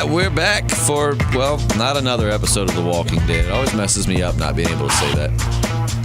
we're back for, well, not another episode of The Walking Dead. It always messes me up not being able to say that.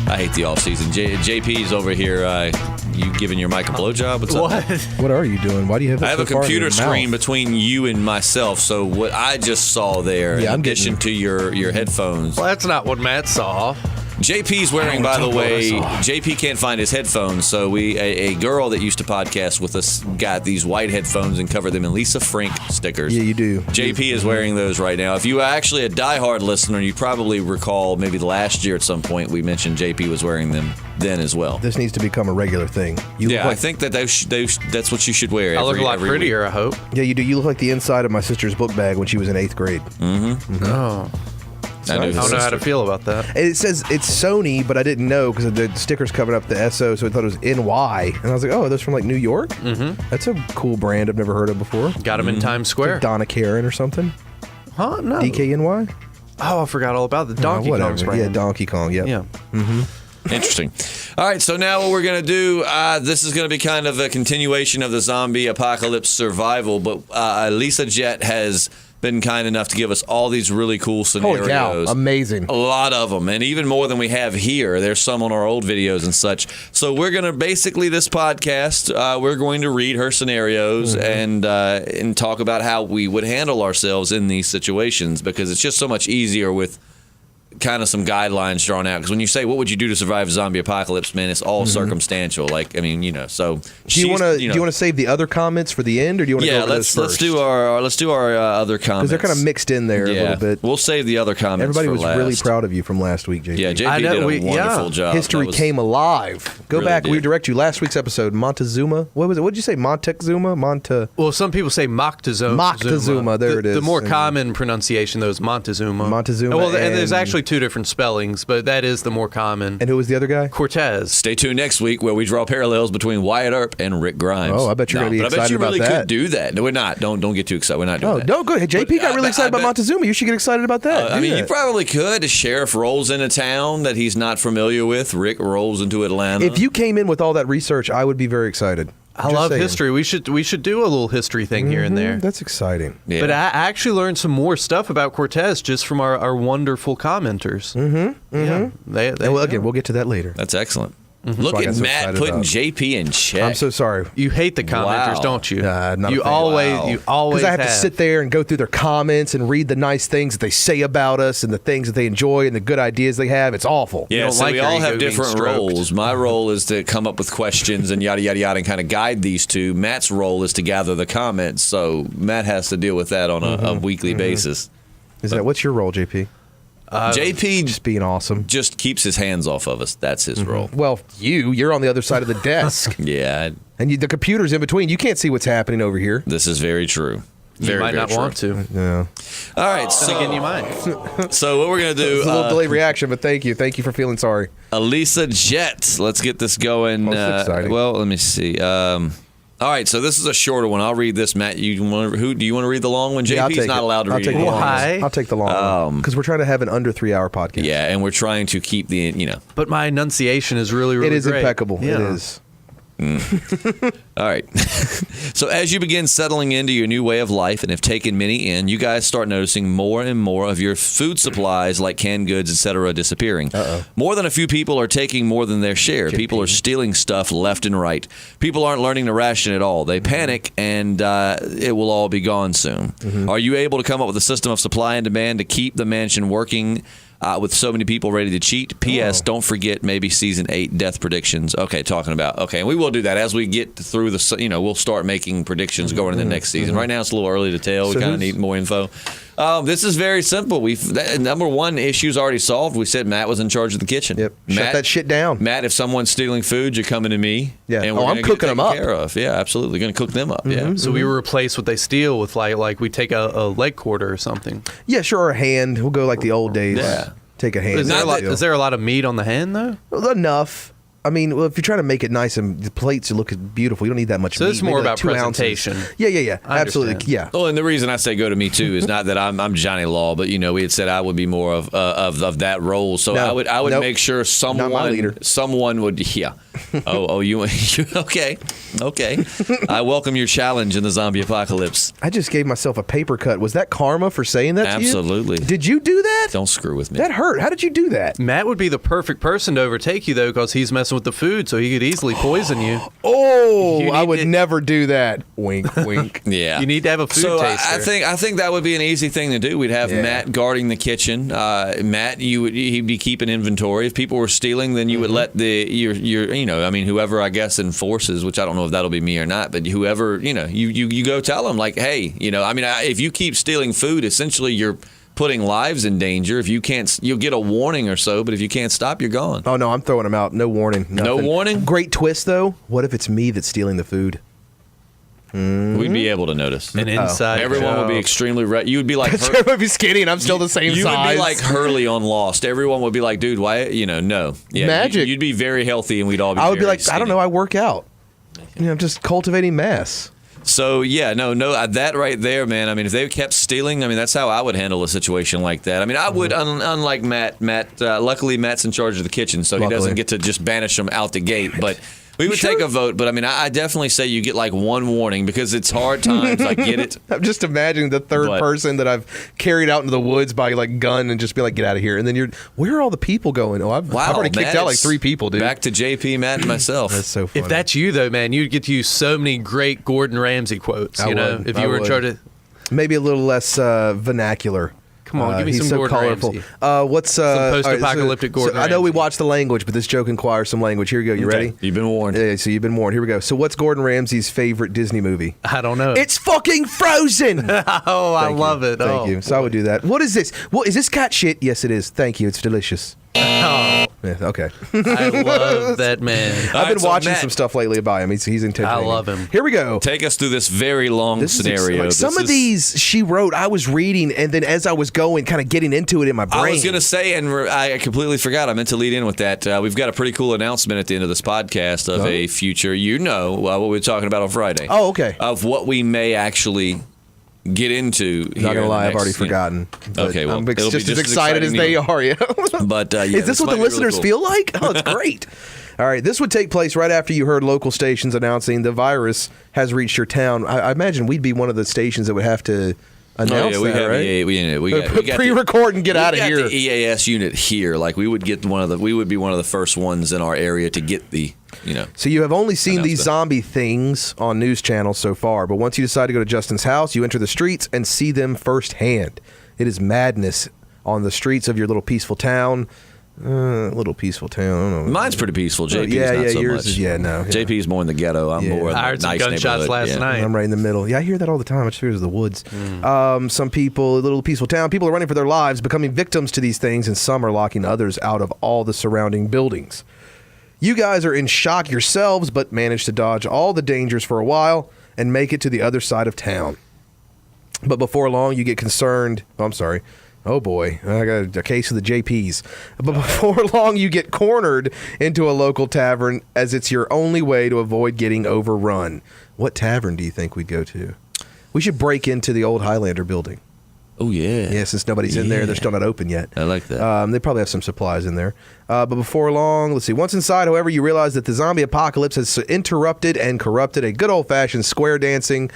I hate the off-season. JP's over here. You giving your mic a blowjob? What's up? What are you doing? Why do you have that I have so a far in computer your screen mouth? between you and myself, so what I just saw there, in addition to your headphones. Well, that's not what Matt saw. JP's wearing, by the way, JP can't find his headphones, so a girl that used to podcast with us got these white headphones and covered them in Lisa Frank stickers. Yeah, you do. JP is wearing those right now. If you are actually a diehard listener, you probably recall maybe last year at some point we mentioned JP was wearing them then as well. This needs to become a regular thing. I think that that's what you should wear. I look a lot prettier, week. I hope. Yeah, you do. You look like the inside of my sister's book bag when she was in 8th grade. Oh. I don't know how to feel about that. And it says it's Sony, but I didn't know because the sticker's coming up the SO, so I thought it was NY. And I was like, oh, are those from like New York? Mm-hmm. That's a cool brand I've never heard of before. Got them in Times Square. Like Donna Karan or something? Huh? No. DKNY? Oh, I forgot all about the Donkey Kong's brand. Yeah, Donkey Kong, yep. Yeah. Interesting. All right, so now what we're going to do, this is going to be kind of a continuation of the zombie apocalypse survival, but Lisa Jet has been kind enough to give us all these really cool scenarios. Holy cow, amazing. A lot of them, and even more than we have here. There's some on our old videos and such. So we're going to, basically this podcast, we're going to read her scenarios and talk about how we would handle ourselves in these situations, because it's just so much easier with kind of some guidelines drawn out. Because when you say, what would you do to survive a zombie apocalypse, man, it's all circumstantial. Like, I mean, so do you want to save the other comments for the end, or do you want to go over those first? Let's do our other comments, because they're kind of mixed in there a little bit. We'll save the other comments. Everybody was for last. really proud of you from last week, JP. Yeah, JP did a wonderful job. History came alive. Go really back. did. We direct you last week's episode. Montezuma. What was it? What did you say? Montezuma. Well, some people say Moctezuma. Moctezuma. There it is. The more common pronunciation, though, is Montezuma. Montezuma. Well, and there's actually two different spellings, but that is the more common. And who was the other guy? Cortez. Stay tuned next week where we draw parallels between Wyatt Earp and Rick Grimes. Oh, I bet you're going to be excited about that. I bet you really could do that. No, we're not. Don't get too excited. We're not doing that. No, go ahead. JP got really excited about Montezuma. You should get excited about that. I mean, you probably could. The sheriff rolls into town that he's not familiar with. Rick rolls into Atlanta. If you came in with all that research, I would be very excited. I love history. We should do a little history thing here and there. That's exciting. Yeah. But I actually learned some more stuff about Cortez just from our wonderful commenters. Yeah. Again, we'll get to that later. That's excellent. Look at Matt putting JP in check. I'm so sorry. You hate the commenters, Wow. don't you? Not a you fan. always, Wow. you always Because I have to sit there and go through their comments and read the nice things that they say about us and the things that they enjoy and the good ideas they have. It's awful. Yeah, don't so like we your all ego have being different stroked. roles. My role is to come up with questions and yada, yada, yada, and kind of guide these two. Matt's role is to gather the comments, so Matt has to deal with that on a weekly basis. What's your role, JP? JP Just being awesome. just keeps his hands off of us. That's his role. Well, you're on the other side of the desk. Yeah, And the computer's in between. You can't see what's happening over here. this is very true. Very, You might very not true. want to. Yeah. All right, Then again, you so, might. so what we're going to do, It's a little delayed reaction, but thank you. Thank you for feeling sorry. Elisa Jet. Let's get this going. That's exciting. Well, let me see. All right, so this is a shorter one. I'll read this. Matt, do you want to read the long one? Yeah, I'll JP's take not it. allowed to I'll read take it. the long Why? one. I'll take the long one. Because we're trying to have an under 3-hour podcast. Yeah, and we're trying to keep the, But my enunciation is really, really It is great. impeccable. Yeah. It is. All right. So as you begin settling into your new way of life and have taken many in, you guys start noticing more and more of your food supplies like canned goods, etc. disappearing. More than a few people are taking more than their share. People are stealing stuff left and right. People aren't learning to ration at all. They panic and it will all be gone soon. Are you able to come up with a system of supply and demand to keep the mansion working with so many people ready to cheat? P.S. Don't forget maybe season 8 death predictions. Okay, talking about. Okay, and we will do that as we get through the. We'll start making predictions going into the next season. Right now it's a little early to tell. We kind of need more info. This is very simple. Number one issue's already solved. We said Matt was in charge of the kitchen. Yep. Matt, Shut that shit down. Matt, if someone's stealing food, you're coming to me. Yeah. And we're I'm gonna cooking get them up. care of. Yeah, absolutely. Going to cook them up. Yeah. So we replace what they steal with like we take a leg quarter or something. Yeah, sure. Or a hand. We'll go like the old days. Yeah. Take a hand. Is there a lot of meat on the hand though? Well, enough. I mean, well, if you're trying to make it nice and the plates look beautiful, you don't need that much So meat. this is more Maybe about 2 ounces. presentation. Yeah. I Absolutely. understand. Yeah. Well, and the reason I say go to me too is not that I'm Johnny Law, but we had said I would be more of that role. So No. I would Nope. make sure Not my leader. someone would You okay? Okay. I welcome your challenge in the zombie apocalypse. I just gave myself a paper cut. Was that karma for saying that to you? Absolutely. Did you do that? Don't screw with me. That hurt. How did you do that? Matt would be the perfect person to overtake you, though, because he's messing with the food, so he could easily poison you. Oh, You I need would to- never do that. Wink, wink. Yeah. You need to have a food so taster. I think that would be an easy thing to do. We'd have Yeah. Matt guarding the kitchen. Matt, he'd be keeping inventory. If people were stealing, then you would let whoever I guess enforces, which I don't know if that'll be me or not, but whoever, you go tell them like, hey, if you keep stealing food, essentially you're putting lives in danger. If you can't, you'll get a warning or so, but if you can't stop, you're gone. Oh, no, I'm throwing them out. No warning. No nothing. warning? Great twist, though. What if it's me that's stealing the food? We'd be able to notice. An inside Everyone would be job. extremely you would be like Sure, I'd be skinny and I'm still the same you size. would be like Hurley on Lost. Everyone would be like, dude, why? No. Yeah, Magic. You'd be very healthy, and we'd all be. I would be very like, I don't skinny. know, I work out. I'm just cultivating mass. So yeah, no, that right there, man. I mean, if they kept stealing, that's how I would handle a situation like that. I would, unlike Matt. Luckily, Matt's in charge of the kitchen, so he Luckily. doesn't get to just banish them out the gate. But we would sure? take a vote. But I definitely say you get like one warning because it's hard times. I get it. I'm just imagining the third But- person that I've carried out into the woods by like gun and just be like, get out of here. And then where are all the people going? Oh, I've already kicked Matt, out like it's 3 people, dude. Back to JP, Matt, and myself. That's so funny. If that's you, though, man, you'd get to use so many great Gordon Ramsay quotes. I You know, would. if I you were in would. charge of. Maybe a little less vernacular. Come on, give me he's some so Gordon colorful. Ramsay. What's Some all right, post-apocalyptic Gordon I know we Ramsay. watched the language, but this joke inquires some language. Here we go. You Okay, ready? You've been warned. Yeah, so you've been warned. Here we go. So what's Gordon Ramsay's favorite Disney movie? I don't know. It's fucking Frozen. oh, I Thank love you. it. Thank oh, you. So I would do that. What is this? What is this cat shit? Yes, it is. Thank you. It's delicious. Oh, Yeah, okay. I love that man. I've right, been so watching Matt- some stuff lately by him. He's intimidating. I love him. Here we go. Take us through this very long This is scenario. like, some This of is- these she wrote, I was reading, and then as I was going, kind of getting into it in my brain. I was going to say, and I completely forgot. I meant to lead in with that. We've got a pretty cool announcement at the end of this podcast of a future, what we were talking about on Friday. Oh, okay. Of what we may actually get into. Not here gonna in the lie, I've next, already forgotten. But Okay, well, I'm it'll be just as just as excited as exciting they to are. Yeah. But yeah, Is this what might the be really listeners cool. feel like? Oh, it's great. All right, this would take place right after you heard local stations announcing the virus has reached your town. I imagine we'd be one of the stations that would have to announce we that, have right? we got Pre-record and get we out of got here. The EAS unit here, like we would be one of the first ones in our area to get the. So you have only seen these Announcement. zombie things on news channels so far, but once you decide to go to Justin's house, you enter the streets and see them firsthand. It is madness on the streets of your little peaceful town. Little peaceful town. I don't know. Mine's pretty peaceful. JP's yeah, not yeah, so yours much. is- yeah, no, yeah. JP's more in the ghetto. I'm Yeah. more in I the heard some nice gunshots neighborhood. last yeah. night. I'm right in the middle. Yeah, I hear that all the time. I just hear it as the woods. Some people, a little peaceful town, people are running for their lives, becoming victims to these things, and some are locking others out of all the surrounding buildings. You guys are in shock yourselves, but manage to dodge all the dangers for a while and make it to the other side of town. But before long, you get concerned. Oh, I'm sorry. Oh boy, I got a case of the JPs. But before long, you get cornered into a local tavern as it's your only way to avoid getting overrun. What tavern do you think we'd go to? We should break into the old Highlander building. Oh yeah. Yeah, since nobody's in there, they're still not open yet. I like that. They probably have some supplies in there. But before long, let's see. Once inside, however, you realize that the zombie apocalypse has interrupted and corrupted a good old-fashioned square dancing.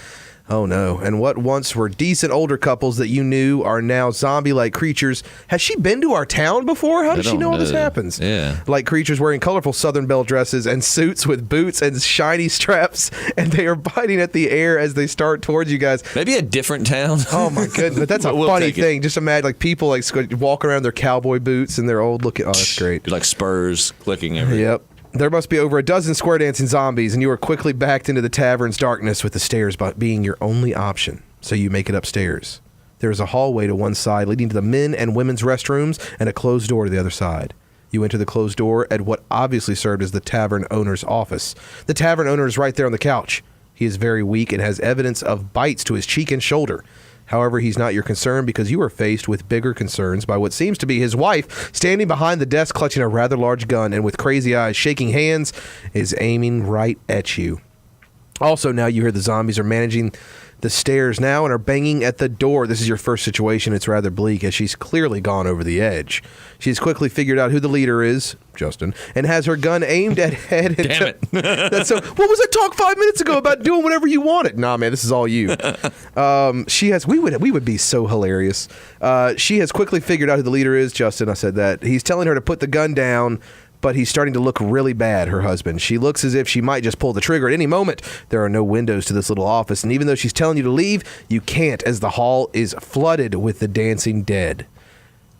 Oh no. And what once were decent older couples that you knew are now zombie-like creatures. Has she been to our town before? How does she don't know all this know. happens? Yeah. Like creatures wearing colorful Southern Belle dresses and suits with boots and shiny straps, and they are biting at the air as they start towards you guys. Maybe a different town. Oh my goodness, but that's a We'll funny take it. thing. Just imagine like people like walking around their cowboy boots and their old looking. Oh, that's great. Like spurs clicking everywhere. Yep. There must be over a dozen square dancing zombies, and you are quickly backed into the tavern's darkness with the stairs being your only option. So you make it upstairs. There is a hallway to one side leading to the men and women's restrooms and a closed door to the other side. You enter the closed door at what obviously served as the tavern owner's office. The tavern owner is right there on the couch. He is very weak and has evidence of bites to his cheek and shoulder. However, he's not your concern because you are faced with bigger concerns by what seems to be his wife standing behind the desk clutching a rather large gun and with crazy eyes shaking hands is aiming right at you. Also, now you hear the zombies are managing the stairs now and are banging at the door. This is your first situation. It's rather bleak as she's clearly gone over the edge. She's quickly figured out who the leader is, Justin, and has her gun aimed at head. And Damn it. That's so. What was that talk 5 minutes ago about doing whatever you wanted? Nah, man, this is all you. She has. We would be so hilarious. She has quickly figured out who the leader is, Justin. I said that. He's telling her to put the gun down, but he's starting to look really bad, her husband. She looks as if she might just pull the trigger at any moment. There are no windows to this little office, and even though she's telling you to leave, you can't, as the hall is flooded with the dancing dead.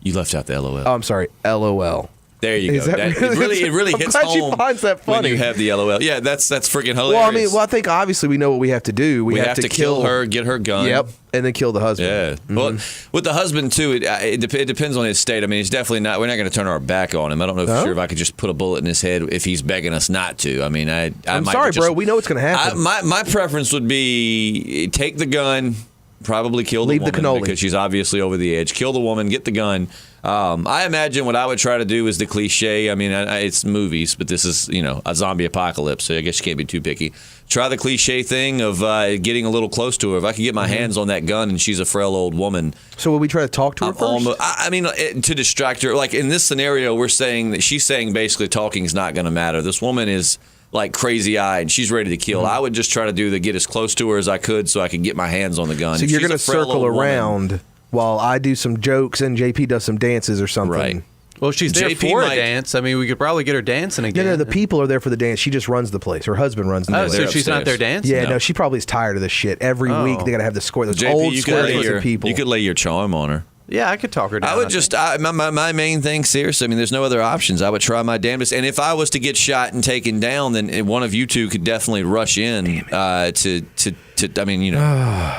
You left out the LOL. Oh, I'm sorry, LOL. There you Is go. that really- It really I'm hits glad she home finds that when funny. you have the LOL. Yeah, that's freaking hilarious. Well, I mean, I think obviously we know what we have to do. we have to kill her, get her gun. Yep, and then kill the husband. Yeah. Well, with the husband too, it depends on his state. I mean, it's definitely not. We're not going to turn our back on him. I don't know for sure if I could just put a bullet in his head if he's begging us not to. I mean, I'm might sorry, just, bro. We know what's going to happen. My preference would be take the gun, probably kill the Leave the woman cannoli. because she's obviously over the edge. Kill the woman, get the gun. I imagine what I would try to do is the cliche. I mean, it's movies, but this is a zombie apocalypse, so I guess you can't be too picky. Try the cliche thing of getting a little close to her. If I could get my hands on that gun and she's a frail old woman. So will we try to talk to her first? I mean, to distract her. Like in this scenario, we're saying that she's saying basically talking is not going to matter. This woman is like crazy eyed. She's ready to kill. I would just try to get as close to her as I could so I could get my hands on the gun. So If you're she's going a to frail circle old woman- around while I do some jokes and JP does some dances or something. Right. Well, if she's there JP for might- a dance. I mean, we could probably get her dancing again. No, the people are there for the dance. She just runs the place. Her husband runs the Oh, place. so they're she's not upstairs. there dancing? Yeah, no, she probably is tired of this shit. Every week they got to have the score. Those JP, old you could squares of people. You could lay your charm on her. Yeah, I could talk her down. I would think. my main thing, seriously, I mean, there's no other options. I would try my damnedest. And if I was to get shot and taken down, then one of you two could definitely rush in I mean,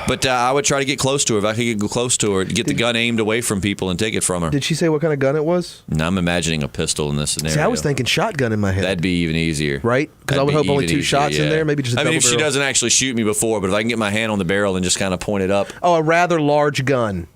but I would try to get close to her. If I could get close to her, get the gun aimed away from people and take it from her. Did she say what kind of gun it was? Now I'm imagining a pistol in this scenario. See, I was thinking shotgun in my head. That'd be even easier. Right? 'Cause I would That'd be hope only even two easier, shots in there, maybe just a I mean, double if she barrel. doesn't actually shoot me before, but if I can get my hand on the barrel and just kind of point it up. Oh, a rather large gun.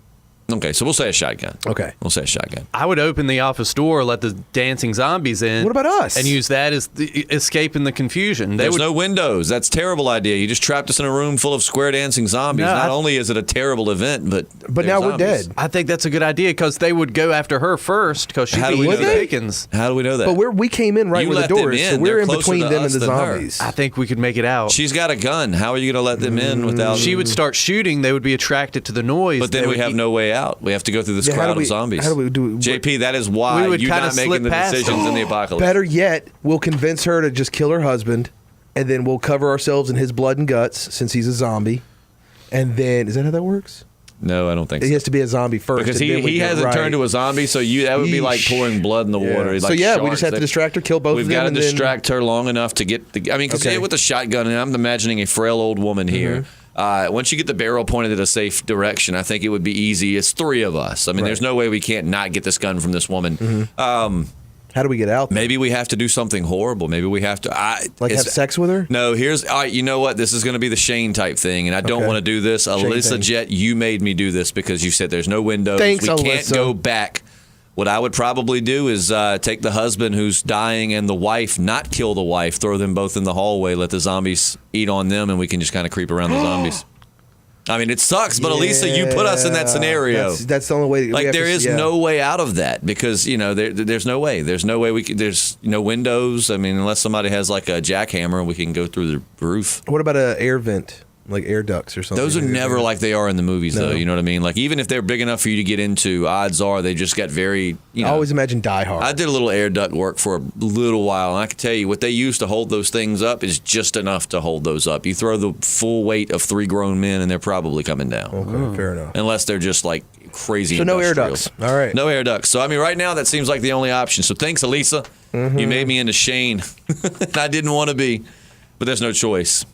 Okay, so we'll say a shotgun. Okay. We'll say a shotgun. I would open the office door, let the dancing zombies in. What about us? And use that as the escaping the confusion. They There's would, no windows. That's a terrible idea. You just trapped us in a room full of square dancing zombies. No, Not I- only is it a terrible event, but they're now we're zombies. dead. I think that's a good idea because they would go after her first because she'd How do be we know easy that? pickings. How do we know that? But we came in right You where the let them door is, so in. we're They're in closer between to them and us the than her. zombies. I think we could make it out. She's got a gun. How are you going to let them in without? She would start shooting. They would be attracted to the noise. But then They we would have no way out. We have to go through this Yeah, how crowd do we- of zombies. how do we do- JP, that is why We would you're kinda not making slip the past decisions them. in the apocalypse. Better yet, we'll convince her to just kill her husband, and then we'll cover ourselves in his blood and guts since he's a zombie. And then, is that how that works? No, I don't think He so. has to be a zombie first. Because and then we he go hasn't right. turned to a zombie, so that would be like Yeesh. pouring blood in the Yeah. water. So Like yeah, we sharks. just have to distract her, kill both We've of them. got to and then- distract her long enough to get the. I mean, because Okay. with a shotgun, and I'm imagining a frail old woman here. Once you get the barrel pointed at a safe direction, I think it would be easy. It's three of us. I mean, Right. there's no way we can't not get this gun from this woman. How do we get out there? Maybe we have to do something horrible. Maybe we have to Like have sex with her? No, here's all right. You know what? This is going to be the Shane type thing, and I don't Okay. want to do this. Alyssa thing. Jet, you made me do this because you said there's no windows. Thanks, we can't Alyssa. go back. What I would probably do is take the husband who's dying and the wife, not kill the wife, throw them both in the hallway, let the zombies eat on them, and we can just kind of creep around the zombies. I mean, it sucks, but Alyssa, you put us in that Yeah. scenario. That's the only way. we Like have there to- is yeah. no way out of that because there's no way. There's no way we could. There's no windows. I mean, unless somebody has like a jackhammer, we can go through the roof. What about a air vent, like air ducts or something? Those are never like they are in the movies, No. though. You know what I mean? Like even if they're big enough for you to get into, odds are they just got very. You I know, always imagine Die Hard. I did a little air duct work for a little while, and I can tell you what they use to hold those things up is just enough to hold those up. You throw the full weight of 3 grown men, and they're probably coming down. Okay, fair enough. Unless they're just like crazy. So no air industrials. ducts. All right. No air ducts. So I mean, right now that seems like the only option. So thanks, Elisa. Mm-hmm. You made me into Shane. I didn't want to be, but there's no choice.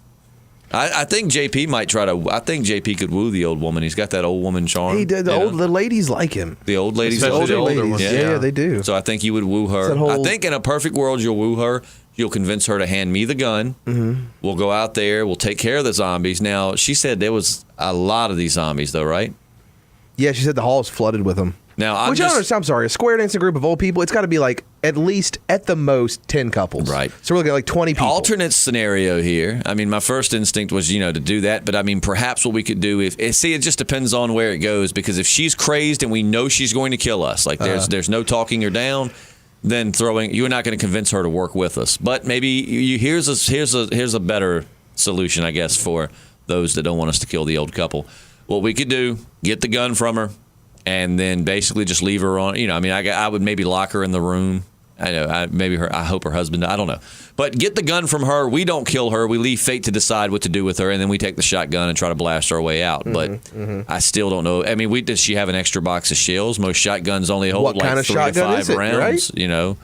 I think JP might try to. I think JP could woo the old woman. He's got that old woman charm. He did. The you old know? the ladies like him. The old ladies. Especially love the him. older ladies. ones. Yeah, they do. So I think you would woo her. It's that whole- I think in a perfect world, you'll woo her. You'll convince her to hand me the gun. Mm-hmm. We'll go out there. We'll take care of the zombies. Now, she said there was a lot of these zombies, though, right? Yeah, she said the hall is flooded with them. Now, Which I don't understand. I'm sorry. A square dancing group of old people, it's got to be like at least, at the most, 10 couples. Right. So we're looking at like 20 people. alternate scenario here. I mean, my first instinct was, to do that. But I mean, perhaps what we could do it just depends on where it goes. Because if she's crazed and we know she's going to kill us, like there's no talking her down, then you're not going to convince her to work with us. But maybe here's a better solution, I guess, for those that don't want us to kill the old couple. What we could do, get the gun from her, and then basically just leave her on. I would maybe lock her in the room. I know, I hope her husband, I don't know. But get the gun from her. We don't kill her. We leave fate to decide what to do with her, and then we take the shotgun and try to blast our way out. But I still don't know. I mean, does she have an extra box of shells? Most shotguns only hold What kind of 3 to shotgun 5 is it, rounds. right?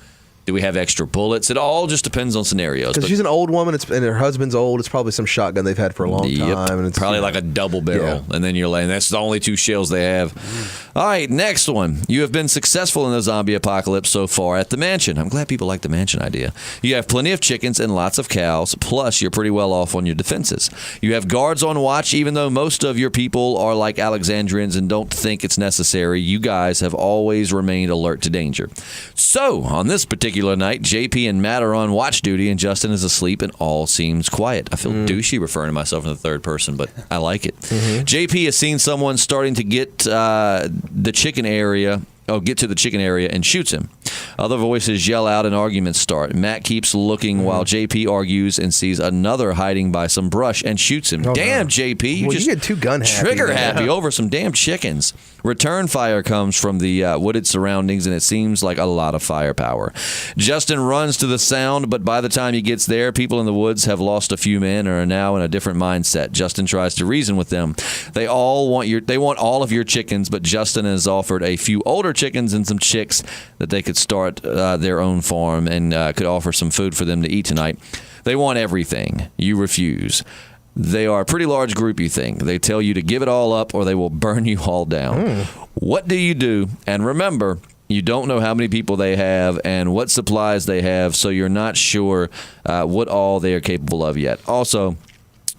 Do we have extra bullets? It all just depends on scenarios. Because she's an old woman and her husband's old. It's probably some shotgun they've had for a long time. And it's probably like a double barrel. And then you're laying. That's the only 2 shells they have. All right, next one. You have been successful in the zombie apocalypse so far at the mansion. I'm glad people like the mansion idea. You have plenty of chickens and lots of cows. Plus, you're pretty well off on your defenses. You have guards on watch, even though most of your people are like Alexandrians and don't think it's necessary. You guys have always remained alert to danger. So, on this particular night, JP and Matt are on watch duty, and Justin is asleep, and all seems quiet. I feel douchey referring to myself in the third person, but I like it. JP has seen someone starting to get to the chicken area and shoots him. Other voices yell out and arguments start. Matt keeps looking while JP argues and sees another hiding by some brush and shoots him. Damn, JP, you get too gun happy. Trigger happy over some damn chickens. Return fire comes from the wooded surroundings, and it seems like a lot of firepower. Justin runs to the sound, but by the time he gets there, people in the woods have lost a few men and are now in a different mindset. Justin tries to reason with them. They want all of your chickens, but Justin has offered a few older chickens and some chicks that they could start their own farm and could offer some food for them to eat tonight. They want everything. You refuse. They are a pretty large group, you think. They tell you to give it all up or they will burn you all down. What do you do? And remember, you don't know how many people they have and what supplies they have, so you're not sure what all they are capable of yet. Also,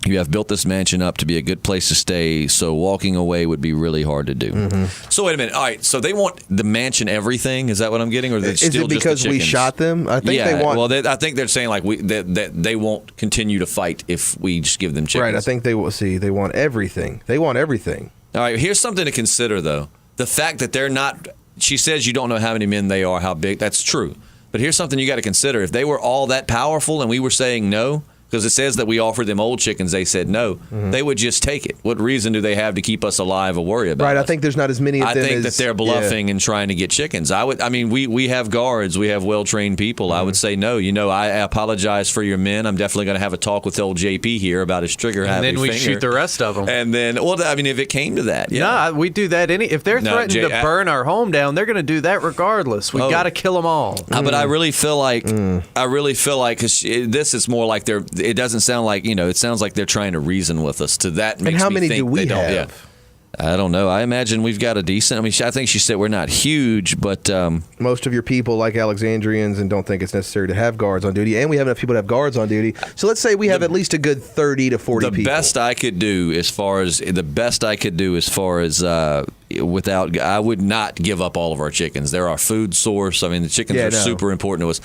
you have built this mansion up to be a good place to stay, so walking away would be really hard to do. So wait a minute. All right, so they want the mansion everything? Is that what I'm getting? Or Is it because we shot them? I think they want... Well, I think they're saying like that they won't continue to fight if we just give them chickens. Right, I think they will see. They want everything. They want everything. All right, here's something to consider, though. The fact that they're not... She says you don't know how many men they are, how big. That's true. But here's something you got to consider. If they were all that powerful and we were saying no... Because it says that we offered them old chickens. They said no. They would just take it. What reason do they have to keep us alive or worry about us? I think there's not as many of them I think that they're bluffing and trying to get chickens. We have guards. We have well-trained people. I would say no. I apologize for your men. I'm definitely going to have a talk with old JP here about his trigger-happy And then we finger. shoot the rest of them. And then, if it came to that. Yeah. Nah, we do that. If they're threatening to burn our home down, they're going to do that regardless. We got to kill them all. But I really feel like, because this is more like it doesn't sound like, it sounds like they're trying to reason with us. To that makes and how me many think do we they don't. have? Yeah. I don't know. I imagine we've got a decent. I think she said we're not huge, but most of your people like Alexandrians and don't think it's necessary to have guards on duty, and we have enough people to have guards on duty. So let's say we have at least a good 30 to 40 people. The best I could do as far as without, I would not give up all of our chickens. They're our food source. The chickens are super important to us.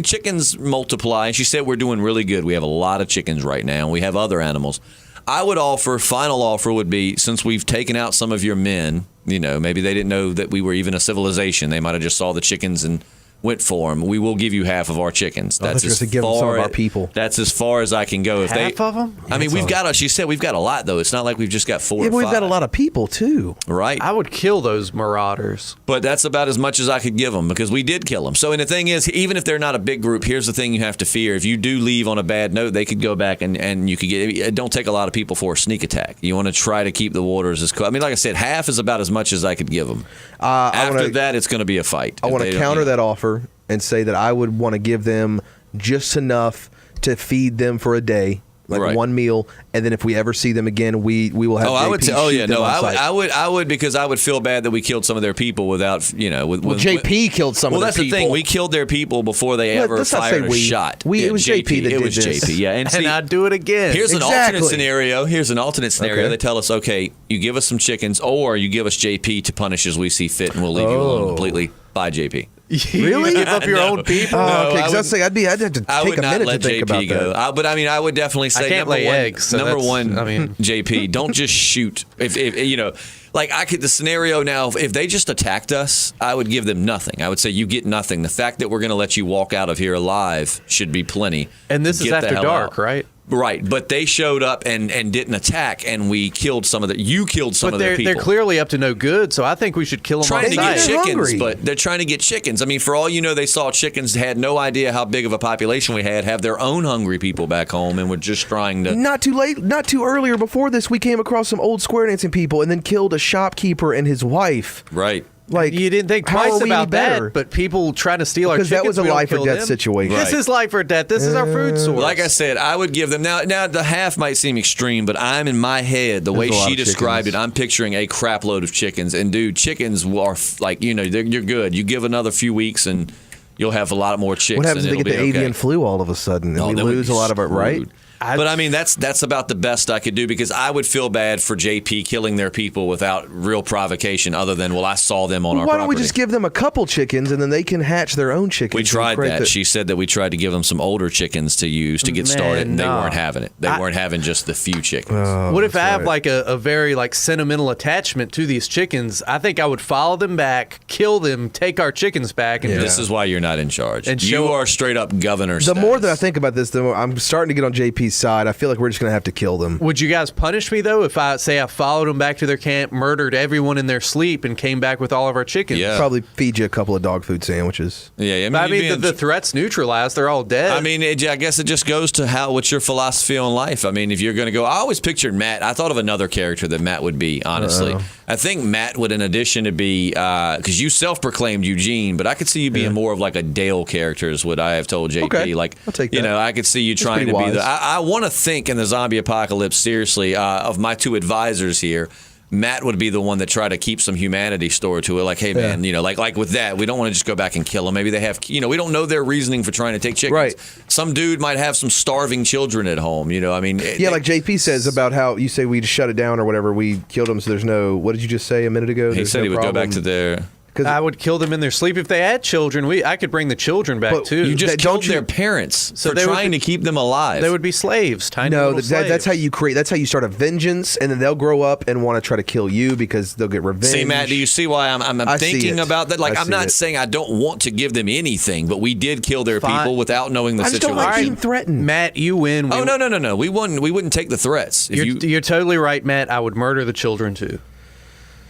Chickens multiply. And she said we're doing really good. We have a lot of chickens right now, and we have other animals. I would final offer would be, since we've taken out some of your men, maybe they didn't know that we were even a civilization. They might have just saw the chickens and went for them. We will give you half of our chickens. That's as far, some of our people. That's as far as I can go. If half of them? She said we've got a lot, though. It's not like we've just got 4 or 5. We've got a lot of people, too. Right. I would kill those marauders. But that's about as much as I could give them, because we did kill them. So, and the thing is, even if they're not a big group, here's the thing you have to fear. If you do leave on a bad note, they could go back and you could get... It don't take a lot of people for a sneak attack. You want to try to keep the waters as... like I said, half is about as much as I could give them. After that, it's going to be a fight. I want to counter that offer and say that I would want to give them just enough to feed them for a day like Right. one meal, and then if we ever see them again, we will have. Oh, I would. JP Oh, shoot yeah. them No, on I would. site. I would because I would feel bad that we killed some of their people without, Well, JP killed some Well, of their that's people. the thing. We killed their people before they ever let's not say fired a we. shot. It was JP that It did was this. JP. Yeah, and, And see, I'd do it again. here's an Exactly. alternate scenario. Here's an alternate scenario. Okay. They tell us, okay, you give us some chickens, or you give us JP to punish as we see fit, and we'll leave you alone Oh. completely. Bye, JP. Really? Give up your No. own people? Oh, No, okay. I Because would- I'd say I'd have to I take would a not minute let to think about JP go. that. But I mean, I would definitely say can't number lay one. eggs, so number that's- one, I mean- JP, don't just shoot. If you know, like I could the scenario now. If they just attacked us, I would give them nothing. I would say you get nothing. The fact that we're going to let you walk out of here alive should be plenty. And this is Get the after hell dark, out. right? Right, but they showed up and didn't attack, and we killed some of the. You killed some But of their people. they're clearly up to no good, so I think we should kill them Trying on to They get get sight. chickens, hungry. but they're trying to get chickens. I mean, for all you know, they saw chickens, had no idea how big of a population we had, have their own hungry people back home, and were just trying to. Not too late, not too earlier. Before this, we came across some old square dancing people, and then killed a shopkeeper and his wife. Right. Like You didn't think how twice are we about any better? that, but people trying to steal our Because chickens. that was a we don't life or kill death them. situation. This Right. is life or death. This is our food source. Like I said, I would give them now the half might seem extreme, but I'm in my head the way There's a lot she of described chickens. it. I'm picturing a crap load of chickens, and dude, chickens are like you're good. You give another few weeks and you'll have a lot more chicks. What happens if and they get the it'll be avian okay. flu all of a sudden, and Oh, we then we'd lose be a lot of it, right? screwed. But I mean, that's about the best I could do because I would feel bad for JP killing their people without real provocation, other than I saw them on our Why property. don't we just give them a couple chickens, and then they can hatch their own chickens? We and tried create that. the- She said that we tried to give them some older chickens to use to get Man, started, and they nah. weren't having it. They weren't having just the few chickens. What if I have right. like a very like sentimental attachment to these chickens? I think I would follow them back, kill them, take our chickens back, and This is why you're not in charge. And You show- are straight up governor. The more that I status. think about this, the more I'm starting to get on JP's side. I feel like we're just going to have to kill them. Would you guys punish me though if I say I followed them back to their camp, murdered everyone in their sleep, and came back with all of our chickens? Yeah. Probably feed you a couple of dog food sandwiches. Yeah, But I you'd mean, be in- the threats neutralized. They're all dead. I mean, I guess it just goes to what's your philosophy on life. I mean, if you're going to go, I always pictured Matt. I thought of another character that Matt would be, honestly. I think Matt would, in addition to be, because you self-proclaimed Eugene, but I could see you being more of like a Dale character is what I have told JP. Okay, Like, I'll take you that. know, I could see you trying to pretty be the, wise. I want to think in the zombie apocalypse, seriously, of my two advisors here, Matt would be the one that tried to keep some humanity stored to it. Like, hey, man, you know, like with that, we don't want to just go back and kill them. Maybe they have, you know, we don't know their reasoning for trying to take chickens. Right. Some dude might have some starving children at home, you know. I mean, Yeah, like JP says about how you say we just shut it down or whatever. We killed them, so there's no. What did you just say a minute ago? he There's said no he would go back problem. to their. I would kill them in their sleep if they had children. I could bring the children back But too. You just Don't killed you- their parents So for they would trying be- to keep them alive. they would be slaves. Tiny No, little that's how slaves. you create. That's how you start a vengeance, and then they'll grow up and want to try to kill you because they'll get revenge. See, Matt, do you see why I'm I see thinking it. about that? Like, I I'm see not it. saying I don't want to give them anything, but we did kill their Fine. people without knowing the I just don't situation. like being threatened. Matt, you win. Oh no! We wouldn't take the threats. If You're totally right, Matt. I would murder the children too.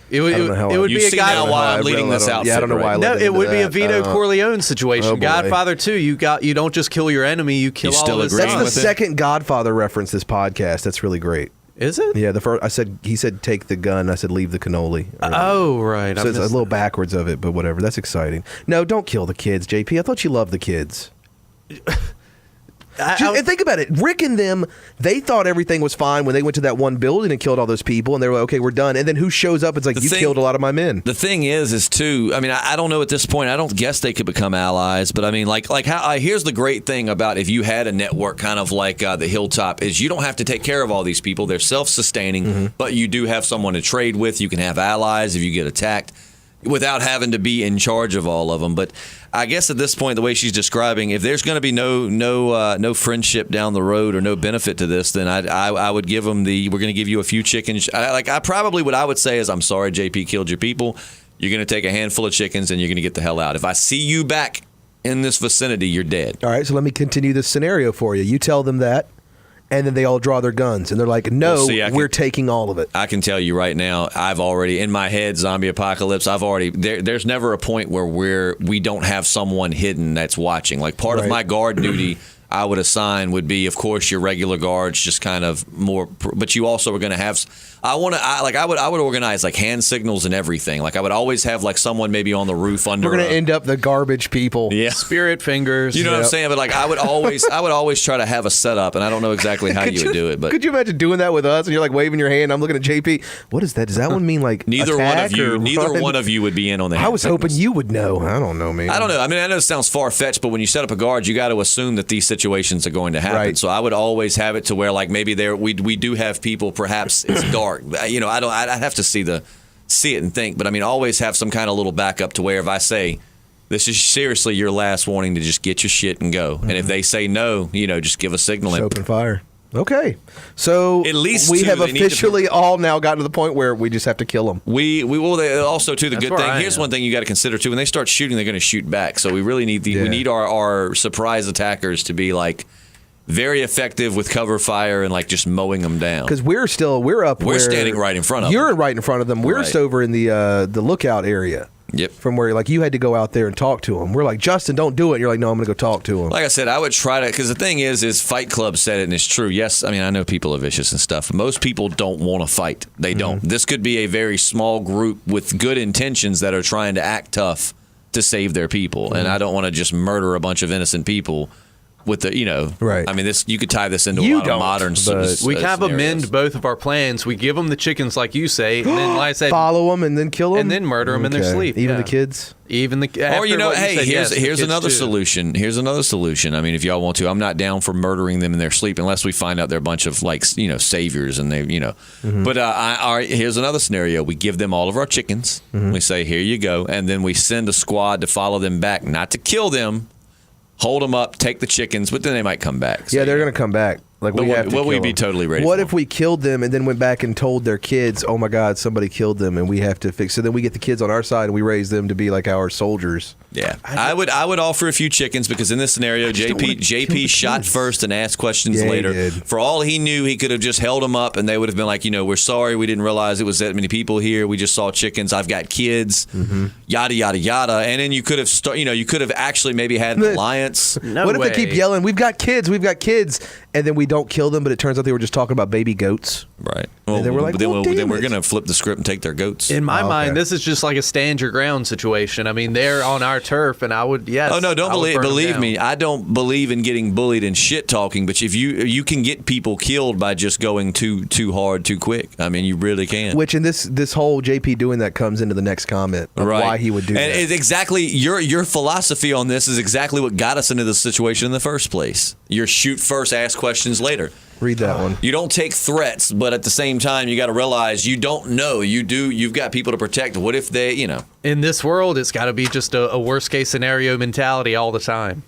It would, I don't know how it I- would You be a see guy. now why I'm leading this outfit. Yeah, I don't know why. I right? No, led it into would be a that. Vito Corleone situation. oh, boy. Godfather 2, you don't just kill your enemy, you kill You all still of his agreeing That's the with sons. it? second Godfather reference this podcast. That's really great. Is it? Yeah, the first I said he said take the gun. I said leave the cannoli. Oh, right. I So it's a missed little backwards of it, but whatever. That's exciting. No, don't kill the kids, JP. I thought you loved the kids. And think about it. Rick and them, they thought everything was fine when they went to that one building and killed all those people, and they were like, okay, we're done. And then who shows up? It's like, The you thing- killed a lot of my men. The thing is too. I mean, I don't know at this point. I don't guess they could become allies, but I mean, like how. Here's the great thing about if you had a network, kind of like the Hilltop, is you don't have to take care of all these people. They're self-sustaining, but you do have someone to trade with. You can have allies if you get attacked, without having to be in charge of all of them. But I guess at this point, the way she's describing, if there's going to be no friendship down the road or no benefit to this, then I would give them we're going to give you a few chickens. What I would say is, I'm sorry, JP killed your people. You're going to take a handful of chickens and you're going to get the hell out. If I see you back in this vicinity, you're dead. All right, so let me continue this scenario for you. You tell them that, and then they all draw their guns, and they're like, no, Well, see, we're taking all of it. I can tell you right now, I've already in my head zombie apocalypse. There's never a point where we don't have someone hidden that's watching. Like part of Right. my guard duty I would assign would be, of course, your regular guards, just kind of more. But you also are going to have. I would organize like hand signals and everything. Like I would always have like someone maybe on the roof under. We're gonna end up the garbage people. Yeah. Spirit fingers. You know what I'm saying? But like I would always try to have a setup, and I don't know exactly how you would do it. But could you imagine doing that with us? And you're like waving your hand. I'm looking at JP. What is that? Does that one mean like neither attack one of you would be in on the. I was hand hoping signals. you would know. I don't know, man. I don't know. I mean, I know it sounds far fetched, but when you set up a guard, you got to assume that these situations are going to happen. Right. So I would always have it to where, like, maybe we do have people. Perhaps it's dark. You know, I'd have to see it and think. But I mean, always have some kind of little backup to where if I say, this is seriously your last warning to just get your shit and go. And if they say no, you know, just give a signal. Just open fire. Okay, so At least we two, have they need to officially all now gotten to the point where we just have to kill them. We will also too. The That's good where thing I here's am. one thing you got to consider too. When they start shooting, they're going to shoot back. So we really need Yeah. we need our surprise attackers to be like very effective with cover fire and like just mowing them down. Because we're up. We're where standing right in front of You're them. right in front of them. We're Right. just over in the lookout area. Yep. From where like you had to go out there and talk to them. We're like, Justin, don't do it. And you're like, no, I'm going to go talk to them. Like I said, I would try to, because the thing is Fight Club said it, and it's true. Yes, I mean, I know people are vicious and stuff. Most people don't want to fight. They don't. This could be a very small group with good intentions that are trying to act tough to save their people. And I don't want to just murder a bunch of innocent people with the, you know. Right. I mean, you could tie this into You a lot don't, of modern but- We kind of scenarios. amend both of our plans. We give them the chickens, like you say, and then, like I said, Follow them and then kill them? and then murder them in their sleep. Even yeah. the kids? Even the Or after you know, what hey, said, yes, the here's kids another too. solution. Here's another solution. I mean, if y'all want to, I'm not down for murdering them in their sleep unless we find out they're a bunch of like saviors and they But here's another scenario. We give them all of our chickens. We say, here you go, and then we send a squad to follow them back, not to kill them, hold them up, take the chickens, but then they might come back. So, Yeah, they're going to come back. Like But we what- have to what kill we'd be them. totally ready What for if we killed them and then went back and told their kids, "Oh my God, somebody killed them," and we have to fix? So then we get the kids on our side and we raise them to be like our soldiers. Yeah, I would offer a few chickens because in this scenario, just don't wanna kill the JP shot kids. first and asked questions Yeah, he later. did. For all he knew, he could have just held them up and they would have been like, we're sorry, we didn't realize it was that many people here. We just saw chickens. I've got kids. Yada yada yada. And then you could have you could have actually maybe had an alliance. No what if way. they keep yelling, "We've got kids, and then we don't kill them, but it turns out they were just talking about baby goats? Right. And they were like, then, well, then damn we're it. gonna flip the script and take their goats. In my Oh, mind, okay. this is just like a stand your ground situation. I mean, they're on our turf, and I would Oh no! Don't I would burn them believe down. me. I don't believe in getting bullied and shit talking. But if you can get people killed by just going too hard, too quick. I mean, you really can. Which in this whole JP doing that comes into the next comment of Right. why he would do and that. it's exactly your philosophy on this is exactly what got us into this situation in the first place. Your shoot first, ask questions later. Read that one. You don't take threats, but at the same time, you got to realize you don't know. You've got people to protect. What if they, In this world, it's got to be just a worst case scenario mentality all the time.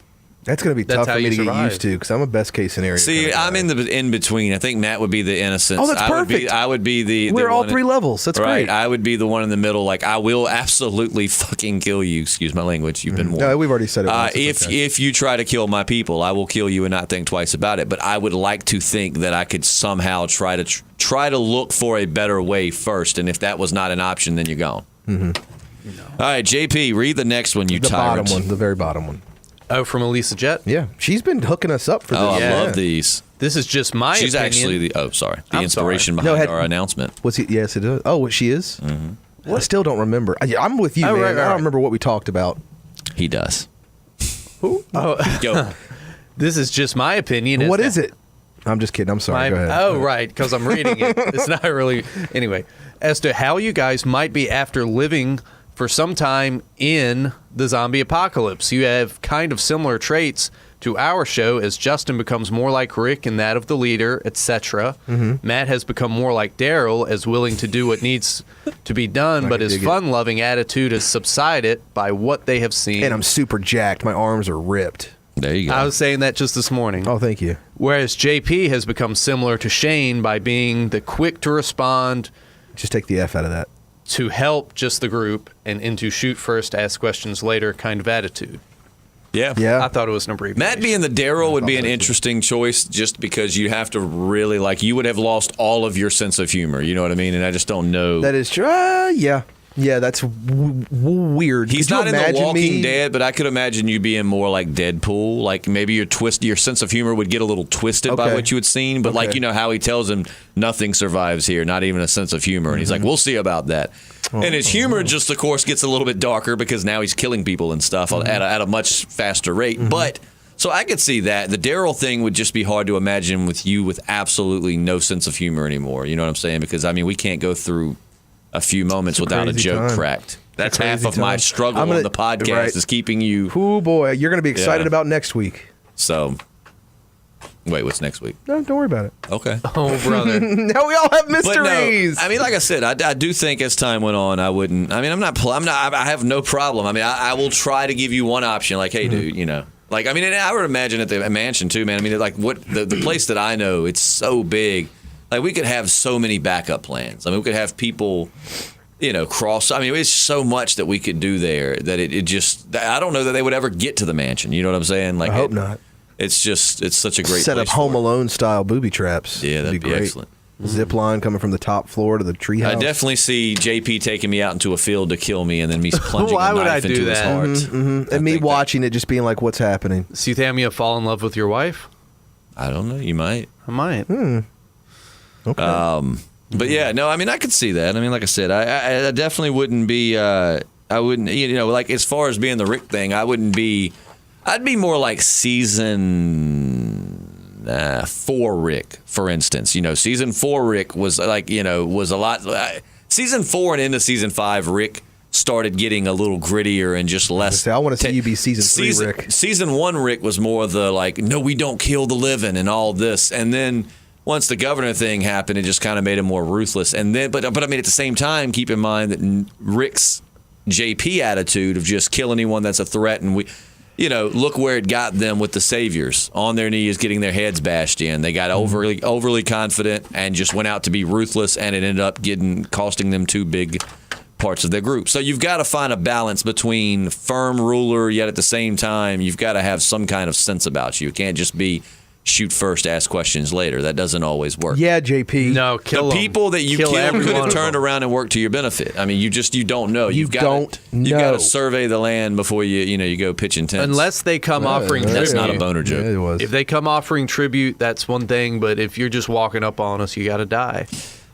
That's going to be That's tough how for me you to get survive. used to because I'm a best case scenario. See, kind of I'm guy. in the in between. I think Matt would be the innocent. Oh, that's perfect. I would be the. We're all one- three levels. That's right. great. I would be the one in the middle. Like I will absolutely fucking kill you. Excuse my language. You've been warned. No, we've already said it once. It's If okay. if you try to kill my people, I will kill you and not think twice about it. But I would like to think that I could somehow try to look for a better way first. And if that was not an option, then you're gone. All right, JP, read the next one. You the tyrant. bottom one, the very bottom one. Oh, from Elisa Jet? Yeah, she's been hooking us up for this. Oh, I Yeah. love these. This is just my She's opinion. actually the I'm inspiration sorry. behind No, our announcement. Was he? Yes, it is. Oh, what she is? Mm-hmm. I still don't remember. I'm with you, Oh, man. right, I don't right. remember what we talked about. He does. Oh, Go. this is just my opinion. What is it? I'm just kidding. I'm sorry. Go ahead. Oh, right, because I'm reading it. It's not really. Anyway, as to how you guys might be after living for some time in the zombie apocalypse, you have kind of similar traits to our show as Justin becomes more like Rick and that of the leader, etc. Matt has become more like Daryl, as willing to do what needs to be done, I but can his dig it. fun-loving attitude has subsided by what they have seen. And I'm super jacked. My arms are ripped. There you go. I was saying that just this morning. Oh, thank you. Whereas JP has become similar to Shane by being the quick to respond, Just take the F out of that. to help just the group, and into shoot first, ask questions later kind of attitude. yeah. Yeah. I thought it was an abbreviation. Matt being the Daryl would be an so, too. interesting choice just because you have to really, you would have lost all of your sense of humor. You know what I mean? And I just don't know. That is true. Yeah. Yeah, that's weird. He's Could you not in The imagine Walking me- Dead, but I could imagine you being more like Deadpool. Like maybe your sense of humor would get a little twisted by Okay. what you had seen. But like Okay. you know how he tells him nothing survives here, not even a sense of humor, and he's like, "We'll see about that." And his humor just, of course, gets a little bit darker because now he's killing people and stuff at a much faster rate. But so I could see that the Daryl thing would just be hard to imagine with you with absolutely no sense of humor anymore. You know what I'm saying? Because I mean, we can't go through a few moments without a crazy joke time. cracked. That's a half crazy of my time. struggle I'm gonna- on the podcast right. is keeping you. Oh boy, you're going to be excited Yeah. about next week. So, wait, what's next week? No, don't worry about it. Okay. Oh, brother. Now we all have But no, mysteries. I mean, like I said, I do think as time went on, I wouldn't. I mean, I have no problem. I mean, I will try to give you one option, like, hey, dude, you know, like, I mean, and I would imagine at the mansion too, man. I mean, like, what the place that I know, it's so big. Like, we could have so many backup plans. I mean, we could have people, you know, cross. I mean, it's so much that we could do there that it just. I don't know that they would ever get to the mansion. You know what I'm saying? Like, I hope not. It's just, it's such a great Set up place Home for it. Alone style booby traps. Yeah, that'd be great. excellent. Zip line coming from the top floor to the treehouse. I definitely see JP taking me out into a field to kill me and then me plunging Why a would knife I do into his that? heart. And me watching it, just being like, "What's happening?" So you think I'm going to fall in love with your wife? I don't know. You might. I might. Okay. But yeah, no, I mean, I could see that. I mean, like I said, I definitely wouldn't be, I wouldn't, you know, like as far as being the Rick thing, I'd be more like season 4 Rick, for instance. You know, season 4 Rick was like, you know, was a lot, season 4 and into season 5 Rick started getting a little grittier and just less. I want to see you be season 3 Rick. Season 1 Rick was more the like, no, we don't kill the living and all this. And then once the governor thing happened, it just kind of made him more ruthless. And then, but I mean, at the same time, keep in mind that Rick's JP attitude of just kill anyone that's a threat, and we, you know, look where it got them with the saviors on their knees, getting their heads bashed in. They got overly confident and just went out to be ruthless, and it ended up costing them 2 big parts of their group. So you've got to find a balance between firm ruler, yet at the same time, you've got to have some kind of sense about you. It can't just be shoot first, ask questions later. That doesn't always work. Yeah, JP. No, kill The 'em. people that you Kill killed every could one have of turned them. around and worked to your benefit. I mean, you don't know. You You've got don't You got know. to survey the land before you go pitching tents. Unless they come offering That's tribute. not a boner joke. Yeah, it was. If they come offering tribute, that's one thing. But if you're just walking up on us, you got to die.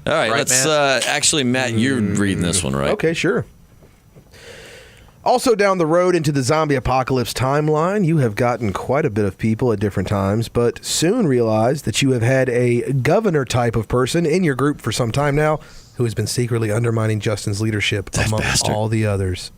All right, Right, let's Matt? actually, Matt, you're reading this one, right? Okay, sure. Also down the road into the zombie apocalypse timeline, you have gotten quite a bit of people at different times, but soon realized that you have had a governor type of person in your group for some time now who has been secretly undermining Justin's leadership among bastard. all the others.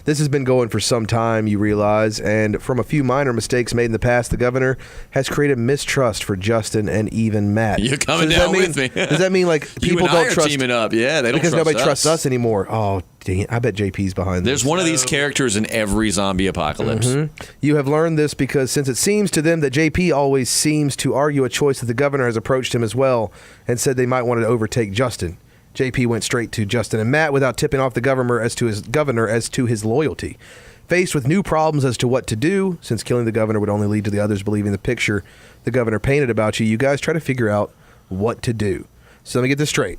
This has been going for some time, you realize, and from a few minor mistakes made in the past, the governor has created mistrust for Justin and even Matt. You're coming does that down mean- with me. Does that mean like You people and I don't are trust teaming up. Yeah, they don't because trust nobody trusts us anymore? Oh, dang it. I bet JP's behind There's this. one of these characters in every zombie apocalypse. You have learned this because since it seems to them that JP always seems to argue a choice that the governor has approached him as well and said they might want to overtake Justin. JP went straight to Justin and Matt without tipping off the governor as to his loyalty. Faced with new problems as to what to do, since killing the governor would only lead to the others believing the picture the governor painted about you, you guys try to figure out what to do. So let me get this straight.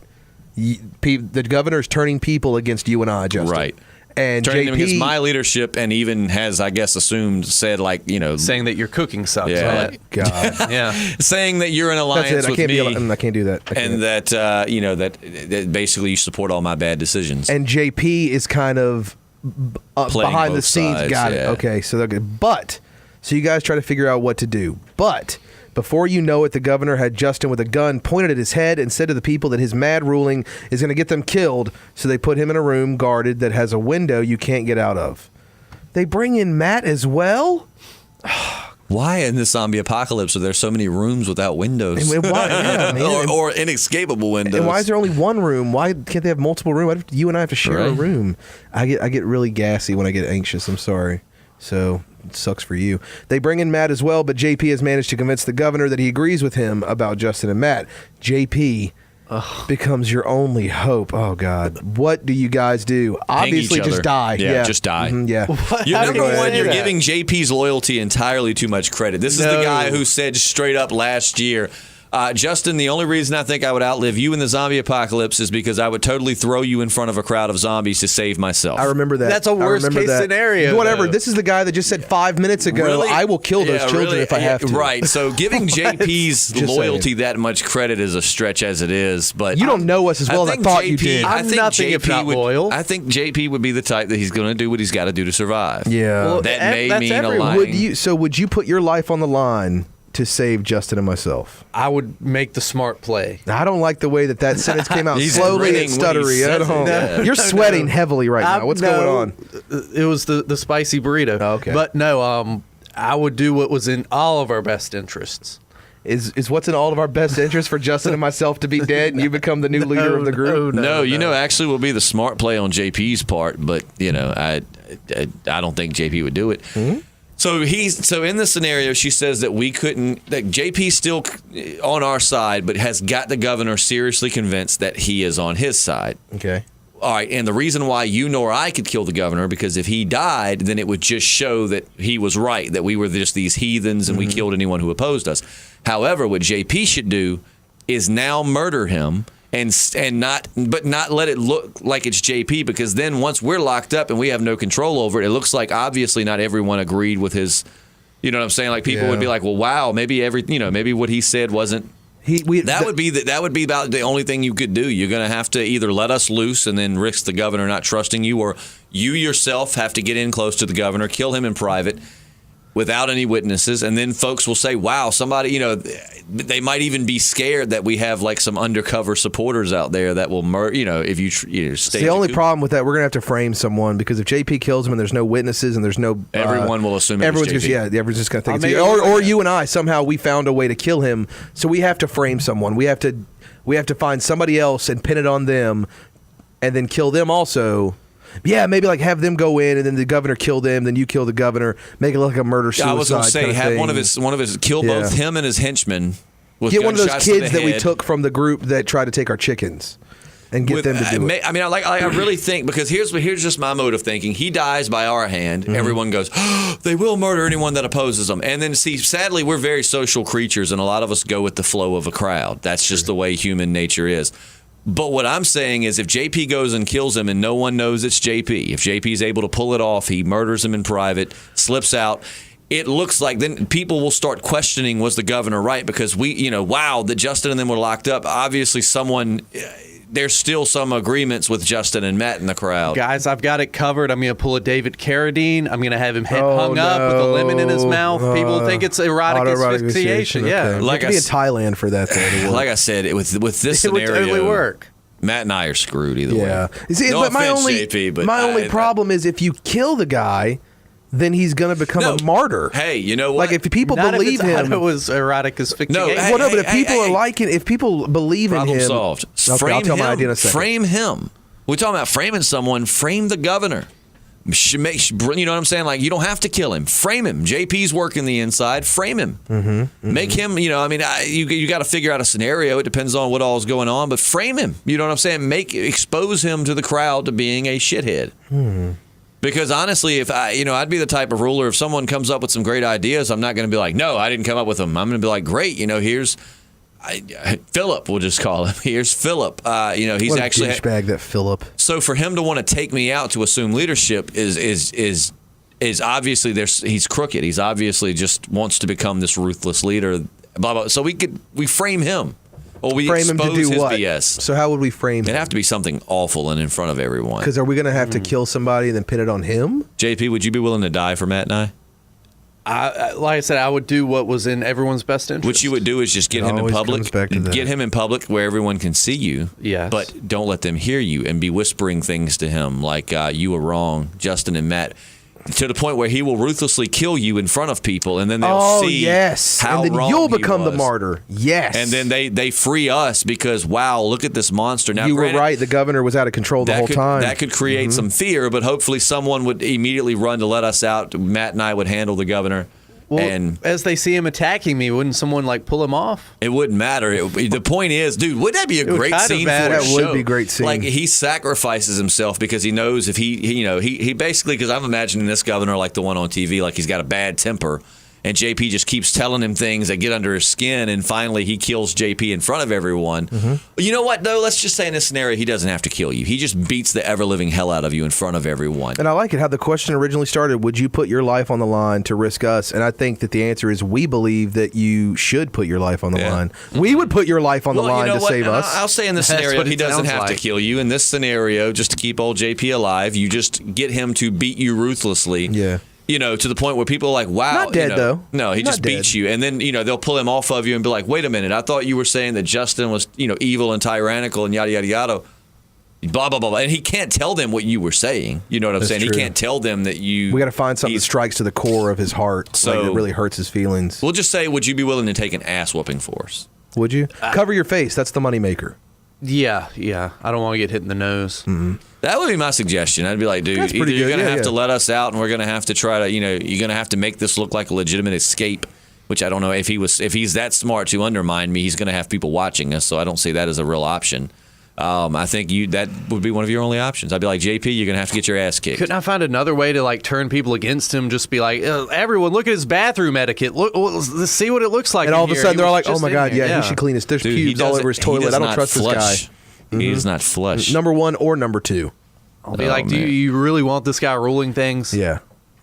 The governor's turning people against you and I, Justin. Right. And Turning them against JP my leadership, and even has, I guess, said like, Saying that your cooking sucks. Yeah. Right? God. Yeah. saying that you're in That's alliance it. I with can't me, I can't do that. I can't. and that that basically you support all my bad decisions. And JP is kind of Playing behind the both scenes. sides, Got it. yeah. Okay, so they're good. But so you guys try to figure out what to do. But before you know it, the governor had Justin with a gun pointed at his head and said to the people that his mad ruling is going to get them killed. So they put him in a room guarded that has a window you can't get out of. They bring in Matt as well. Why in this zombie apocalypse are there so many rooms without windows? And why- yeah, man. or inescapable windows? And why is there only one room? Why can't they have multiple rooms? Why do you and I have to share a Right. room? I get really gassy when I get anxious. I'm sorry. So it sucks for you. They bring in Matt as well, but JP has managed to convince the governor that he agrees with him about Justin and Matt. JP becomes your only hope. Oh God, what do you guys do? Obviously, each just other. die. Yeah, just die. Yeah. You're, How do number you one, say you're that? giving JP's loyalty entirely too much credit. This is the No. guy who said straight up last year, Justin, the only reason I think I would outlive you in the zombie apocalypse is because I would totally throw you in front of a crowd of zombies to save myself. I remember that. That's a I worst remember case that. scenario, Whatever. though. This is the guy that just said 5 minutes ago, Really? I will kill those children really, if I have to. Right. So giving JP's Just loyalty that much credit is a stretch as it is. But You don't know us as well as I think thought you did. I'm nothing if not loyal. I think JP would be the type that he's going to do what he's got to do to survive. Yeah. Well, That may that's mean everyone. aligning. Would you put your life on the line to save Justin and myself? I would make the smart play. I don't like the way that sentence came out He's slowly grinning and when he stuttery. says I don't- it. Yeah. You're sweating heavily right now. What's going on? It was the spicy burrito. Oh, okay. But no, I would do what was in all of our best interests. Is what's in all of our best interest for Justin and myself to be dead and you become the new leader of the group? No, actually will be the smart play on JP's part, but I don't think JP would do it. Mm-hmm. So in the scenario, she says that that JP's still on our side, but has got the governor seriously convinced that he is on his side. Okay. All right, and the reason why you nor I could kill the governor, because if he died, then it would just show that he was right, that we were just these heathens and we killed anyone who opposed us. However, what JP should do is now murder him and not let it look like it's JP, because then once we're locked up and we have no control over it, it looks like obviously not everyone agreed with his. You know what I'm saying? Like people would be like, well, wow, maybe maybe what he said wasn't. That would be about the only thing you could do. You're going to have to either let us loose and then risk the governor not trusting you, or you yourself have to get in close to the governor, kill him in private without any witnesses, and then folks will say, wow, somebody, they might even be scared that we have like some undercover supporters out there that will if you stay. The only problem with that, we're gonna have to frame someone, because if JP kills him and there's no witnesses and there's no, everyone will assume it was everyone's JP. everyone's just gonna think it's Maybe you. we're Or gonna- you and I somehow we found a way to kill him, so we have to frame someone. We have to find somebody else and pin it on them, and then kill them also. Yeah, maybe like have them go in and then the governor kill them, then you kill the governor, make it look like a murder suicide. I was going to say, kind of have thing. one of his kill both Yeah. him and his henchmen. With Get one of those gunshots to the kids that we head. took from the group that tried to take our chickens, and get them to do it. I mean, I really think, because here's just my mode of thinking. He dies by our hand. Mm-hmm. Everyone goes, oh, they will murder anyone that opposes them. And then, see, sadly, we're very social creatures, and a lot of us go with the flow of a crowd. That's just the way human nature is. But what I'm saying is, if JP goes and kills him and no one knows it's JP, if JP is able to pull it off, he murders him in private, slips out, it looks like then people will start questioning, was the governor right? Because wow, that Justin and them were locked up. Obviously, there's still some agreements with Justin and Matt in the crowd. Guys, I've got it covered. I'm going to pull a David Carradine. I'm going to have him hung up with a lemon in his mouth. People think it's erotic asphyxiation. Yeah. Okay. Like Like be in Thailand for that. Though, Like I said, with this It would scenario, totally work. Matt and I are screwed either yeah. way. You see, No but my offense, only JP, but my only problem is if you kill the guy, then he's going to become No. a martyr. Hey, you know what? Like if people Not believe if it's, him, it was erotic asphyxiation. No, hey, well, no, but if people hey. are liking, if people believe Problem in him, solved. Okay, Frame I'll tell him. my idea in a second. Frame him. We're talking about framing someone. Frame the governor. You know what I'm saying? Like, you don't have to kill him. Frame him. JP's working the inside. Frame him. Make him. You got to figure out a scenario. It depends on what all is going on, but frame him. You know what I'm saying? Expose him to the crowd to being a shithead. Because honestly, if I'd be the type of ruler. If someone comes up with some great ideas, I'm not going to be like, no, I didn't come up with them. I'm going to be like, great. Here's Philip. We'll just call him. Here's Philip. He's What a actually. douchebag, that Philip. So for him to want to take me out to assume leadership is obviously he's crooked. He's obviously just wants to become this ruthless leader. Blah blah. So we frame him, or we Frame him expose to do his what? BS. So how would we frame It'd him? have to be something awful and in front of everyone. Because are we going to have to kill somebody and then pin it on him? JP, would you be willing to die for Matt and I? Like I said, I would do what was in everyone's best interest. What you would do is just get It him in always public. comes back to that. Get him in public where everyone can see you. Yes. But don't let them hear you and be whispering things to him like you were wrong, Justin and Matt. To the point where he will ruthlessly kill you in front of people, and then they'll see yes. how and then wrong you'll he become the was. martyr. Yes. And then they free us because, wow, look at this monster. Now, you were granted, right. The governor was out of control the that whole could, time. That could create some fear, but hopefully someone would immediately run to let us out. Matt and I would handle the governor. Well, and as they see him attacking me, wouldn't someone pull him off? it wouldn't matter. The point is, dude, wouldn't that be a would great kind of scene matter. for a That would show? be a great scene. Like he sacrifices himself because he knows if he basically, because I'm imagining this governor like the one on TV, like he's got a bad temper. and JP just keeps telling him things that get under his skin, and finally he kills JP in front of everyone. You know what, though? Let's just say in this scenario, he doesn't have to kill you. He just beats the ever-living hell out of you in front of everyone. And I like it how the question originally started, would you put your life on the line to risk us? And I think that the answer is we believe that you should put your life on the line. We would put your life on the line to save And us. I'll say in this That's scenario, what he it doesn't sounds have to like. kill you. In this scenario, just to keep old JP alive, you just get him to beat you ruthlessly. Yeah. You know, to the point where people are like, wow. Not dead, you know, though. No, he Not just beats dead. you. And then, they'll pull him off of you and be like, wait a minute, I thought you were saying that Justin was, evil and tyrannical and yada, yada, yada. Blah, blah, blah, blah. And he can't tell them what you were saying. You know what I'm That's saying? true. He can't tell them that you... We got to find something that he's- strikes to the core of his heart, So- like that really hurts his feelings. We'll just say, would you be willing to take an ass whooping for us? Would you? Cover your face. That's the moneymaker. Yeah. I don't want to get hit in the nose. That would be my suggestion. I'd be like, dude, That's either pretty you're good. going to Yeah, have to yeah. let us out, and we're going to have to try to, you're going to have to make this look like a legitimate escape. Which I don't know if he's that smart to undermine me, he's going to have people watching us. So I don't see that as a real option. I think that would be one of your only options. I'd be like, JP, you're going to have to get your ass kicked. Couldn't I find another way to like turn people against him? Just be like, everyone, look at his bathroom etiquette. Look, let's see what it looks like. And in all of a here. sudden He they're was like, oh just my in God, here." yeah, he should clean his. There's Dude, he pubes all doesn't- over his he toilet. does I don't not trust flush. this guy. He does not flush. Number one or number two? I'll be Oh, like, do man. you really want this guy ruling things? Yeah.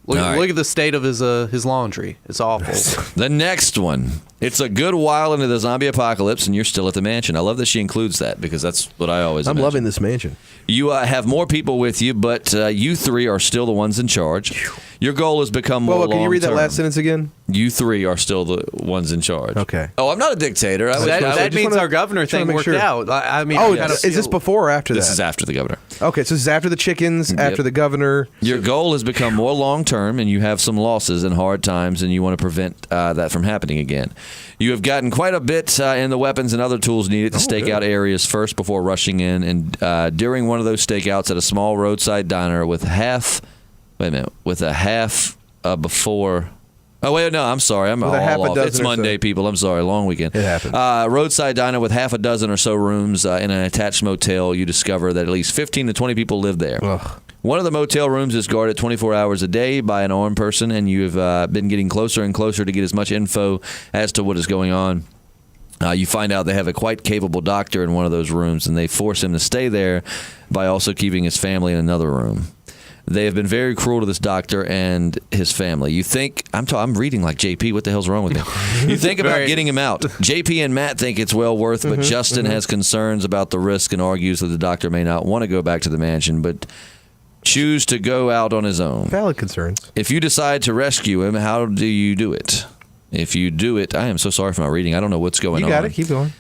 Look, All right. look at the state of his laundry. It's awful. The next one. It's a good while into the zombie apocalypse, and you're still at the mansion. I love that she includes that because that's what I always I'm imagine. loving this mansion. You have more people with you, but you three are still the ones in charge. Your goal is become more Well, can you read that long-term. last sentence again? You three are still the ones in charge. Okay. Oh, I'm not a dictator. I was, that I that would- just means wanna- our governor just wanna thing make worked sure. out. I mean, Oh, I kinda is this feel- before or after this that? is after the governor. Okay, so this is after the chickens, after the governor. Your goal has become more long-term, and you have some losses and hard times, and you want to prevent that from happening again. You have gotten quite a bit in the weapons and other tools needed to stake out areas first before rushing in, and during one of those stakeouts at a small roadside diner with a half before... Oh, wait, no, I'm sorry. I'm all With a half a off. dozen It's or Monday, so. people. I'm sorry. Long weekend. It happens. Roadside diner with half a dozen or so rooms in an attached motel. You discover that at least 15 to 20 people live there. Ugh. One of the motel rooms is guarded 24 hours a day by an armed person, and you've been getting closer and closer to get as much info as to what is going on. You find out they have a quite capable doctor in one of those rooms, and they force him to stay there by also keeping his family in another room. They have been very cruel to this doctor and his family. You think I'm reading like JP. What the hell's wrong with me? You think about Right. getting him out. JP and Matt think it's well worth, but Justin has concerns about the risk and argues that the doctor may not want to go back to the mansion, but choose to go out on his own. Valid concerns. If you decide to rescue him, how do you do it? If you do it, I am so sorry for my reading. I don't know what's going You on. got it. Keep going.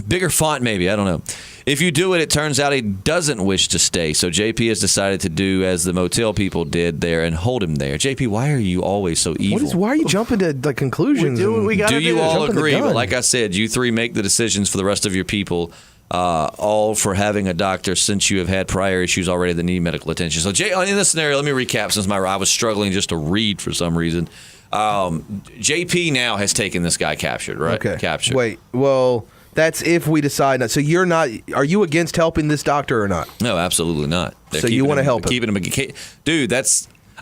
Bigger font, maybe. I don't know. If you do it, it turns out he doesn't wish to stay. So JP has decided to do as the motel people did there and hold him there. JP, why are you always so evil? Why are you jumping to like conclusions? We do what and- we gotta Do you do. all Jumping the agree? gun. But like I said, you three make the decisions for the rest of your people, all for having a doctor since you have had prior issues already that need medical attention. So in this scenario, let me recap since I was struggling just to read for some reason. JP now has taken this guy captured, right? Okay. Captured. Wait. Well, that's if we decide not. So you're not. Are you against helping this doctor or not? No, absolutely not. They're So you keeping wanna help him? Keeping him, dude.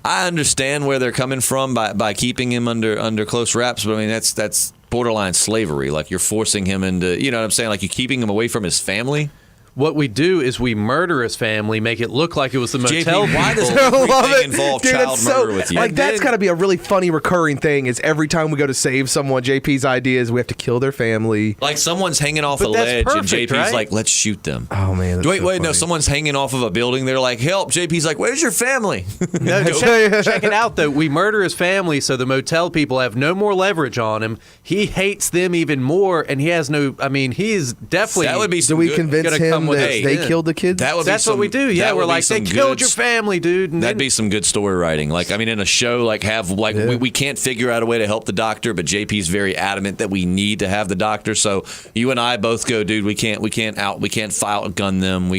I understand where they're coming from by keeping him under close wraps, but I mean that's borderline slavery. Like you're forcing him into, you know what I'm saying? Like you're keeping him away from his family. What we do is we murder his family, make it look like it was the motel JP, why does people. everything involve child murder with you? Like And that's then- got to be a really funny recurring thing. Is every time we go to save someone, JP's idea is we have to kill their family. Like someone's hanging off But a that's ledge, perfect, and JP's right? like, "Let's shoot them." Oh man. That's Wait, so no, funny. someone's hanging off of a building. They're like, "Help!" JP's like, "Where's your family?" No, check it out though. We murder his family, so the motel people have no more leverage on him. He hates them even more, and he has no. I mean, he is definitely. That would be Do some we good- convince gonna him come with that us they in. killed the kids? That would be That's what some- we do. Yeah, that would we're be like, they some killed good your family, dude. And That'd then- be some good story writing. Like, I mean, in a show, like we can't figure out a way to help the doctor, but JP's very adamant that we need to have the doctor. So you and I both go, dude, we can't outgun them.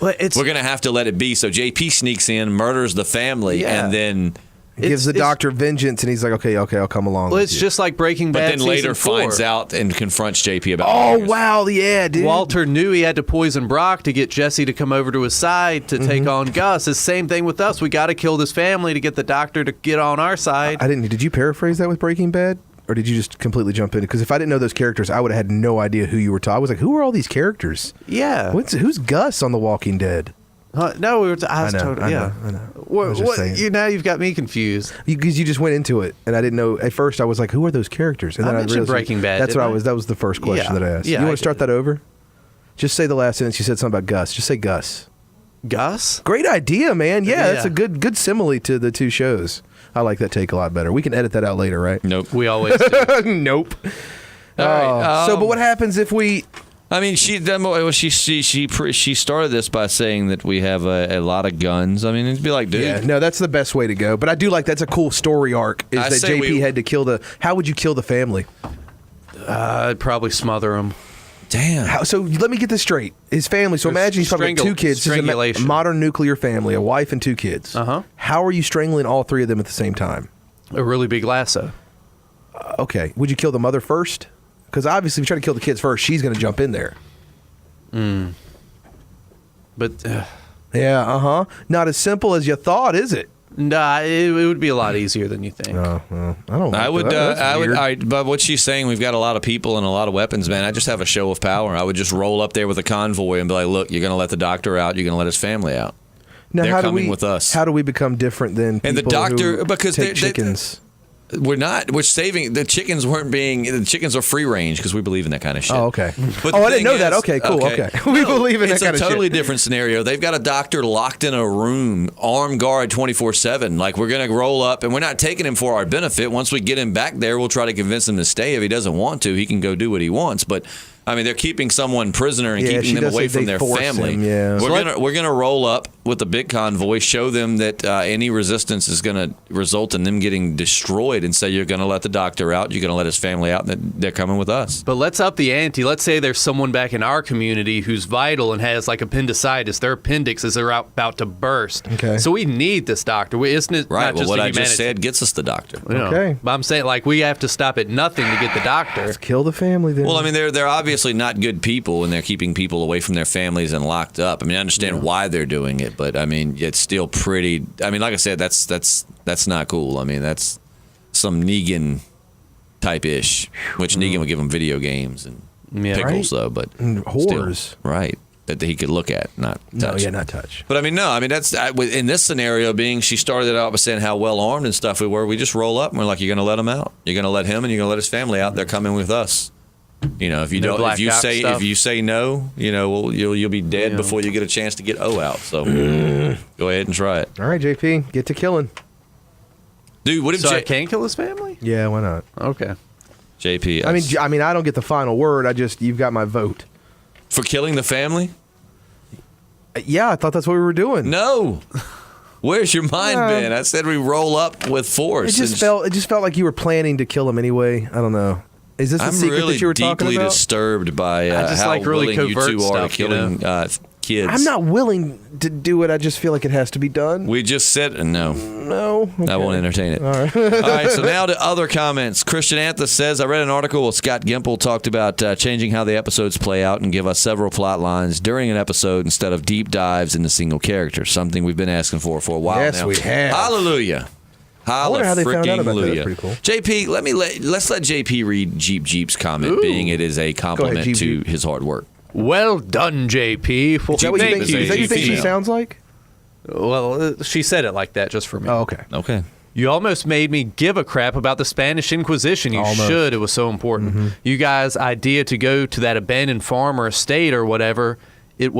Well, We're gonna have to let it be. So JP sneaks in, murders the family, Yeah. and then Gives the doctor vengeance, and he's like, okay, I'll come along. Well, with it's you. just like Breaking But Bad. then later season 4. finds out and confronts JP about Oh, it. wow, yeah, dude. Walter knew he had to poison Brock to get Jesse to come over to his side to take on Gus. It's the same thing with us. We got to kill this family to get the doctor to get on our side. Did you paraphrase that with Breaking Bad? Or did you just completely jump in? Because if I didn't know those characters, I would have had no idea who you were talking. I was like, who are all these characters? Yeah. Who's Gus on The Walking Dead? No, we were. I was know, totally. I Yeah. know. I was just saying. Now you've got me confused. Because you just went into it, and I didn't know. At first, I was like, who are those characters? And I then I mentioned realized Breaking Bad, That's what didn't I? That was the first question Yeah. that I asked. Yeah, You I want to start did. that over? Just say the last sentence. You said something about Gus. Just say Gus. Gus? Great idea, man. Yeah, that's Yeah. a good simile to the two shows. I like that take a lot better. We can edit that out later, right? Nope. We always do. Nope. All right, But what happens if we? I mean, she started this by saying that we have a lot of guns. I mean, it'd be like, dude, Yeah, no, that's the best way to go. But I do like that's a cool story arc. Is I that say JP we- had to kill the? How would you kill the family? I'd probably smother him. damn. So let me get this straight. His family. So imagine he's probably got two kids. This is a strangulation. modern nuclear family, a wife and two kids. Uh-huh. How are you strangling all three of them at the same time? A really big lasso. Okay. Would you kill the mother first? Because obviously, if you try to kill the kids first, she's going to jump in there. But Yeah. Not as simple as you thought, is it? nah, it would be a lot easier than you think. Oh, well, I don't. I like would, that. That's I would, weird. but what she's saying, we've got a lot of people and a lot of weapons, man. I just have a show of power. I would just roll up there with a convoy and be like, look, you're going to let the doctor out. You're going to let his family out. Now, they're how do coming we, with us. How do we become different than people And the doctor- who because take they- chickens? We're not. We're saving the chickens. The chickens are free range because we believe in that kind of shit. Oh, okay. But Oh, the I didn't thing know that. is- Okay, cool. Okay. We believe in that it's kind of a shit. totally different scenario. They've got a doctor locked in a room, armed guard 24/7. Like, we're gonna roll up, and we're not taking him for our benefit. Once we get him back there, we'll try to convince him to stay. If he doesn't want to, he can go do what he wants. But I mean, they're keeping someone prisoner and Yeah, keeping she them does away say from they their force family. him, yeah. We're gonna roll up with a big convoy, show them that any resistance is gonna result in them getting destroyed, and say you're gonna let the doctor out, you're gonna let his family out, and that they're coming with us. But let's up the ante. Let's say there's someone back in our community who's vital and has like appendicitis. Their appendix is about to burst. Okay. So we need this doctor. Isn't it Right. not Well, just what a I just humanity- said gets us the doctor. You know, Okay. But I'm saying like we have to stop at nothing to get the doctor. Kill the family then. Well, I mean, they're obviously not good people, and they're keeping people away from their families and locked up. I mean, I understand why they're doing it, but I mean, it's still pretty. I mean, like I said, that's not cool. I mean, that's some Negan type ish, which Negan would give him video games and Yeah. pickles, though. But And still, whores. right? That he could look at, not no, touch. yeah, not touch. But I mean, no, I mean in this scenario, being she started out by saying how well armed and stuff we were. We just roll up and we're like, you're going to let him out. You're going to let him and you're going to let his family out. They're coming with us. You know, if you No don't, Black if you Ops say stuff. if you say no, you know, well, you'll be dead Yeah. before you get a chance to get O out. So go ahead and try it, All right, JP, get to killing. dude. What if So I can kill his family? Yeah, why not? Okay. JP? I mean, I don't get the final word. You've got my vote. for killing the family? Yeah, I thought that's what we were doing. No. Where's your mind Yeah. been? I said we roll up with force. It just felt like you were planning to kill him anyway. I don't know. Is this the I'm secret really that you were talking deeply about? disturbed by I just how like really willing you covert two are to stuff, you killing kids. I'm not willing to do it. I just feel like it has to be done. We just said no. No, I Okay. won't entertain it. All right. So now to other comments. Christian Anthus says, I read an article where Scott Gimple talked about changing how the episodes play out and give us several plot lines during an episode instead of deep dives into single characters, something we've been asking for a while Yes, now. we have. Hallelujah. wonder how they found out about that. That's Hallelujah. pretty cool. JP, let's let JP read Jeep's comment, being it is a compliment Jeep, to Jeep. his hard work. Well done, JP. Well, Is that what you thank think? you. Is that what you think she Female. sounds like? Well, she said it like that just for me. Oh, okay. Okay. You almost made me give a crap about the Spanish Inquisition. You Almost. should. It was so important. You guys' idea to go to that abandoned farm or estate or whatever, it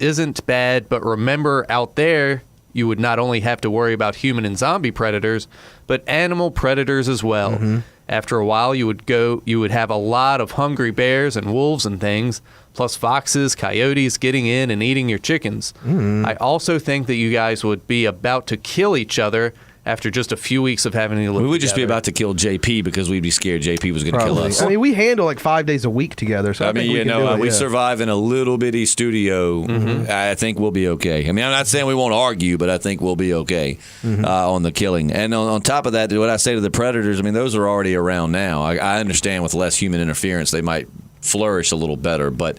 isn't bad. But remember, out there, you would not only have to worry about human and zombie predators, but animal predators as well. After a while, you would have a lot of hungry bears and wolves and things, plus foxes, coyotes getting in and eating your chickens. I also think that you guys would be about to kill each other after just a few weeks of having to live We would just be together. about to kill JP because we'd be scared JP was going to kill Probably. us. I mean, we handle like 5 days a week together. So I, I mean, think we you can know, do it, we yeah. survive in a little bitty studio. I think we'll be okay. I mean, I'm not saying we won't argue, but I think we'll be okay on the killing. And on top of that, what I say to the predators, I mean, those are already around now. I understand with less human interference, they might flourish a little better, but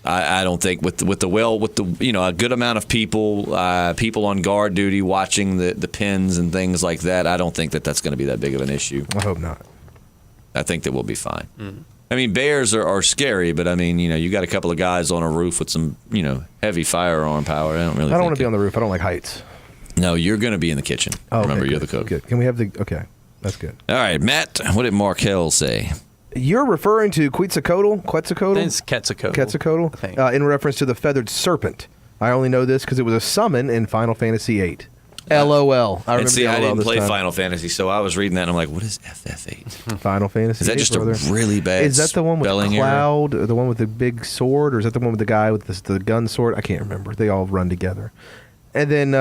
I don't think with the a good amount of people on guard duty watching the pens and things like that, I don't think that's going to be that big of an issue. I hope not. I think that we'll be fine. I mean, bears are scary, but I mean, you got a couple of guys on a roof with some, heavy firearm power. I don't want to be on the roof. I don't like heights. No, you're going to be in the kitchen. Oh, Remember, okay, you're good, the cook. Good. Can we have the? Okay, that's good. All right, Matt. What did Markel say? You're referring to Quetzalcoatl? It's Quetzalcoatl. Quetzalcoatl? I think. In reference to the feathered serpent. I only know this because it was a summon in Final Fantasy VIII. LOL. I remember And see, the I LOL didn't this play time. Final Fantasy, so I was reading that and I'm like, what is FF8? Final Fantasy Is that VIII, just brother. a really bad Is that the one with spelling error? Cloud, or the one with the big sword, or is that the one with the guy with the gun sword? I can't remember. They all run together. And then,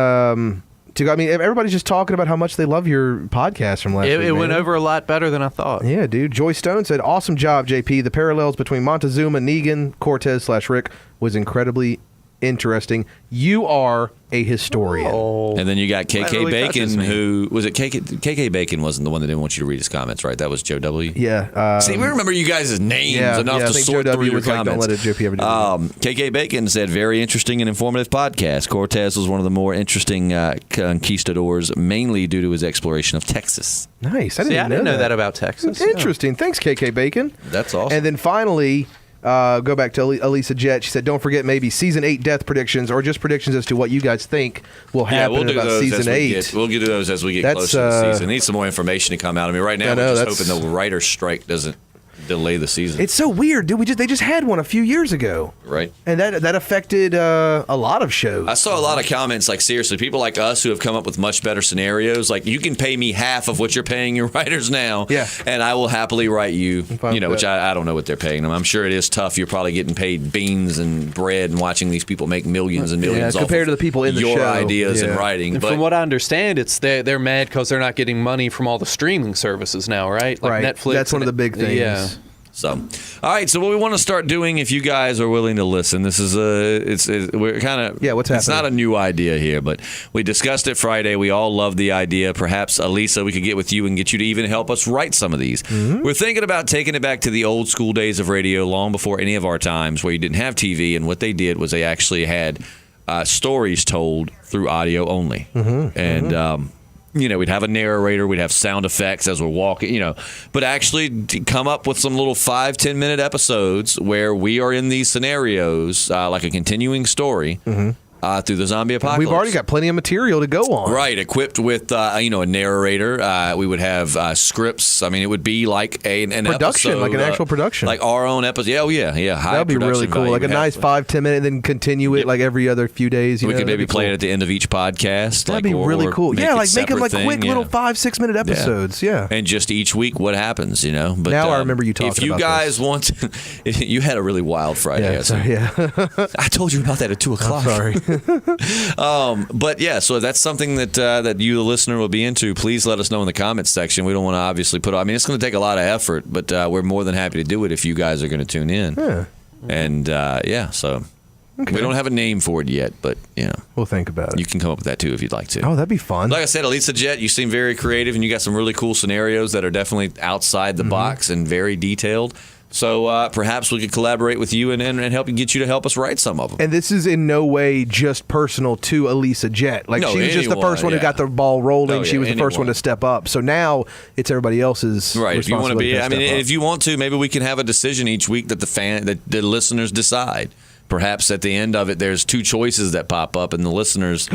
everybody's just talking about how much they love your podcast from last week. It went man. over a lot better than I thought. Yeah, dude. Joy Stone said, awesome job, JP. The parallels between Montezuma, Negan, Cortez/Rick was incredibly interesting. You are a historian. Oh. And then you got KK That really Bacon, touches me. who was it? KK Bacon wasn't the one that didn't want you to read his comments, right? That was Joe W. Yeah. See, we remember you guys' names enough I to think sort Joe through W your was like, comments. don't let it JP ever do that. KK Bacon said, very interesting and informative podcast. Cortez was one of the more interesting conquistadors, mainly due to his exploration of Texas. Nice. I See, didn't I didn't know that about Texas. Interesting. Thanks, KK Bacon. That's awesome. And then finally, go back to Elisa Jett. She said, don't forget maybe Season 8 death predictions or just predictions as to what you guys think will happen we'll do about those Season as we 8. we'll do those as we get That's, closer to the season. Need some more information to come out. I mean, right now I know, we're just that's- hoping the writer's strike doesn't delay the season. It's so weird, dude. They just had one a few years ago. Right. And that affected a lot of shows. I saw a lot of comments, like, seriously, people like us who have come up with much better scenarios, like, you can pay me half of what you're paying your writers now, Yeah. and I will happily write you, fine with which that. I don't know what they're paying them. I'm sure it is tough. You're probably getting paid beans and bread and watching these people make millions and millions off compared of to the people in the your show. ideas and Yeah. writing. And But from what I understand, it's they're mad because they're not getting money from all the streaming services now, right? Like Right. Netflix. That's one of the big things. Yeah. So, all right. So, what we want to start doing, if you guys are willing to listen, this is we're kind of Yeah, what's It's not a happening? new idea here, but we discussed it Friday. We all love the idea. Perhaps Elisa, we could get with you and get you to even help us write some of these. Mm-hmm. We're thinking about taking it back to the old school days of radio, long before any of our times, where you didn't have TV, and what they did was they actually had stories told through audio only, and. We'd have a narrator, we'd have sound effects as we're walking, but actually to come up with some little 5-10 minute episodes where we are in these scenarios, like a continuing story through the zombie apocalypse. We've already got plenty of material to go on. Right, equipped with a narrator. We would have scripts. I mean, it would be like an Production, episode, like an actual production. like our own episode. Yeah, high That'd be really production cool. value Like a we'd have. nice 5-10 minute, and then continue it like every other few days. We could maybe that'd be play cool. it at the end of each podcast. That'd be really cool. Yeah, like make them like quick little 5-6 minute episodes. Yeah. And just each week, what happens, But Now I remember you talking If you about guys want, to, you had a really wild Friday. Yeah, so, yeah. I told you about that at 2:00. Sorry. But yeah, so if that's something that you, the listener, will be into, please let us know in the comments section. We don't want to obviously put. I mean, it's going to take a lot of effort, but we're more than happy to do it if you guys are going to tune in. Yeah. And so Okay. we don't have a name for it yet, but We'll think about it. you can come up with that too if you'd like to. Oh, that'd be fun. Like I said, Elisa Jett, you seem very creative, and you got some really cool scenarios that are definitely outside the box and very detailed. So perhaps we could collaborate with you and help get you to help us write some of them. And this is in no way just personal to Elisa Jett. Like, No, she was just the anyone, first one who yeah. got the ball rolling. Oh, She yeah, was the first one anyone. to step up. So now it's everybody else's Right. If you want to responsibility be, I mean, step up. if you want to, maybe we can have a decision each week that the listeners decide. Perhaps at the end of it, there's two choices that pop up, and the listeners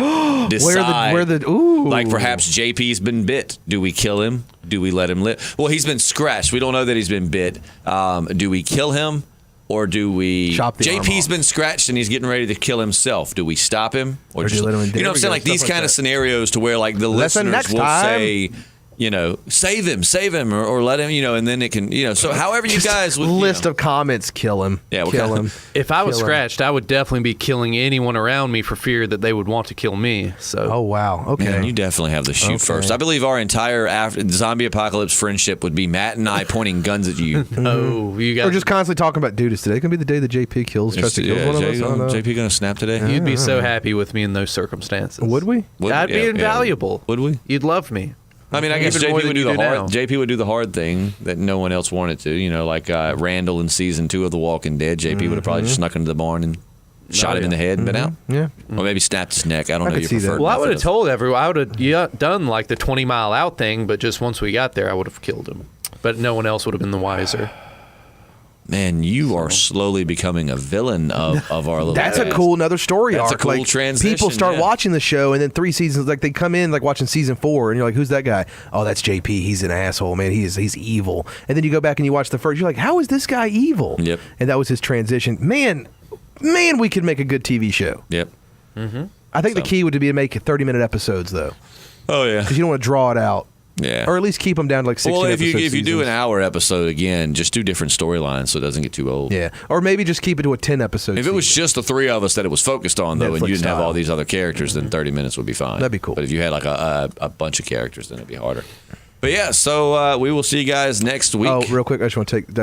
decide. Ooh. Like perhaps JP's been bit. Do we kill him? Do we let him live? Well, he's been scratched. We don't know that he's been bit. Do we kill him? Or do we? Chop the arm JP's off. been scratched and he's getting ready to kill himself. Do we stop him Or do you let him in? You know what I'm saying? There we Like go, these stuff like kind of that. scenarios to where like the Lesson listeners next will time. say, save him, or let him, and then it can, so however you guys would. List of comments, kill him. Yeah, kill him. If I was Kill him. scratched, I would definitely be killing anyone around me for fear that they would want to kill me. So, Oh, wow. Okay. Man, you definitely have the shoot Okay. first. I believe our entire zombie apocalypse friendship would be Matt and I pointing guns at you. oh, you Or guys, just constantly talking about, dude, is today going to be the day that JP kills, tries to kill one of us? Oh, no. JP gonna snap today? you'd be so happy with me in those circumstances. Would we? I'd be Yeah, invaluable. Would we? You'd love me. I mean, I guess Even more JP than would do you the do hard. now. JP would do the hard thing that no one else wanted to. Like Randall in season 2 of The Walking Dead. JP would have probably just snuck into the barn and shot him in the head and been out. Yeah. Or maybe snapped his neck. I don't I know could your see that. preferred Well, I would have method told everyone. I would have done like the 20-mile out thing, but just once we got there, I would have killed him. But no one else would have been the wiser. Man, you are slowly becoming a villain of our little. That's a cast. cool another story That's a arc. cool like, transition, people start yeah. watching the show, and then 3 seasons, like they come in like watching season 4, and you're like, who's that guy? Oh, that's JP. He's an asshole, man. He's evil. And then you go back and you watch the first. You're like, how is this guy evil? Yep. And that was his transition. Man, we could make a good TV show. Yep. I think the So- key would be to make 30-minute episodes though, Oh yeah. because you don't want to draw it out, Yeah. or at least keep them down to like 16 Well, if episodes. you do an seasons. hour episode again, just do different storylines so it doesn't get too old. Yeah, or maybe just keep it to a 10 episode. If it was season. just the 3 of us that it was focused on, though, and Netflix you didn't have style. all these other characters, then 30 minutes would be fine. That'd be cool. But if you had like a bunch of characters, then it'd be harder. But yeah, so we will see you guys next week. Oh, real quick, I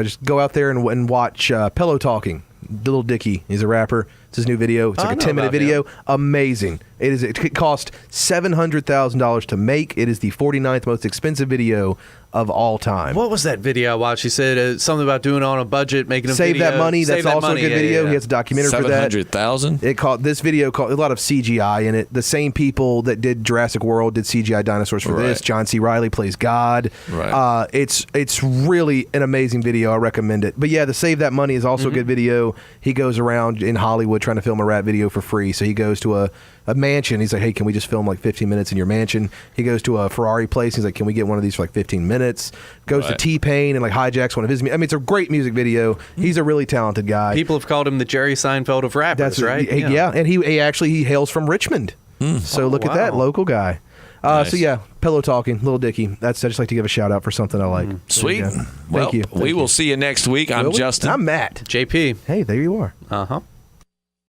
just go out there and watch Pillow Talking. Little Dicky, he's a rapper. It's his new video. It's I like a know 10-minute about video. Amazing. It cost $700,000 to make. It is the 49th most expensive video of all time. What was that video I watched? He said something about doing it on a budget, making a Save video. That Money. Save That's That also Money. a good Yeah, video. yeah. He has a documentary for that. 700,000. This video called a lot of CGI in it. The same people that did Jurassic World did CGI dinosaurs for this. Right. John C. Reilly plays God. Right. It's really an amazing video. I recommend it. But yeah, the Save That Money is also a good video. He goes around in Hollywood trying to film a rap video for free. So he goes to a mansion. He's like, hey, can we just film like 15 minutes in your mansion? He goes to a Ferrari place. He's like, can we get one of these for like 15 minutes? Goes to Right. T-Pain and like hijacks one of his. I mean, it's a great music video. He's a really talented guy. People have called him the Jerry Seinfeld of rappers, That's right? Yeah, and he actually hails from Richmond. So Oh, look at that, wow. local guy. Nice. So yeah, Pillow Talking, Little Dicky. I just like to give a shout out for something I like. Sweet. There you go. Well, Thank you. we will see you next week. I'm Will we? Justin. I'm Matt. JP. Hey, there you are. Uh-huh.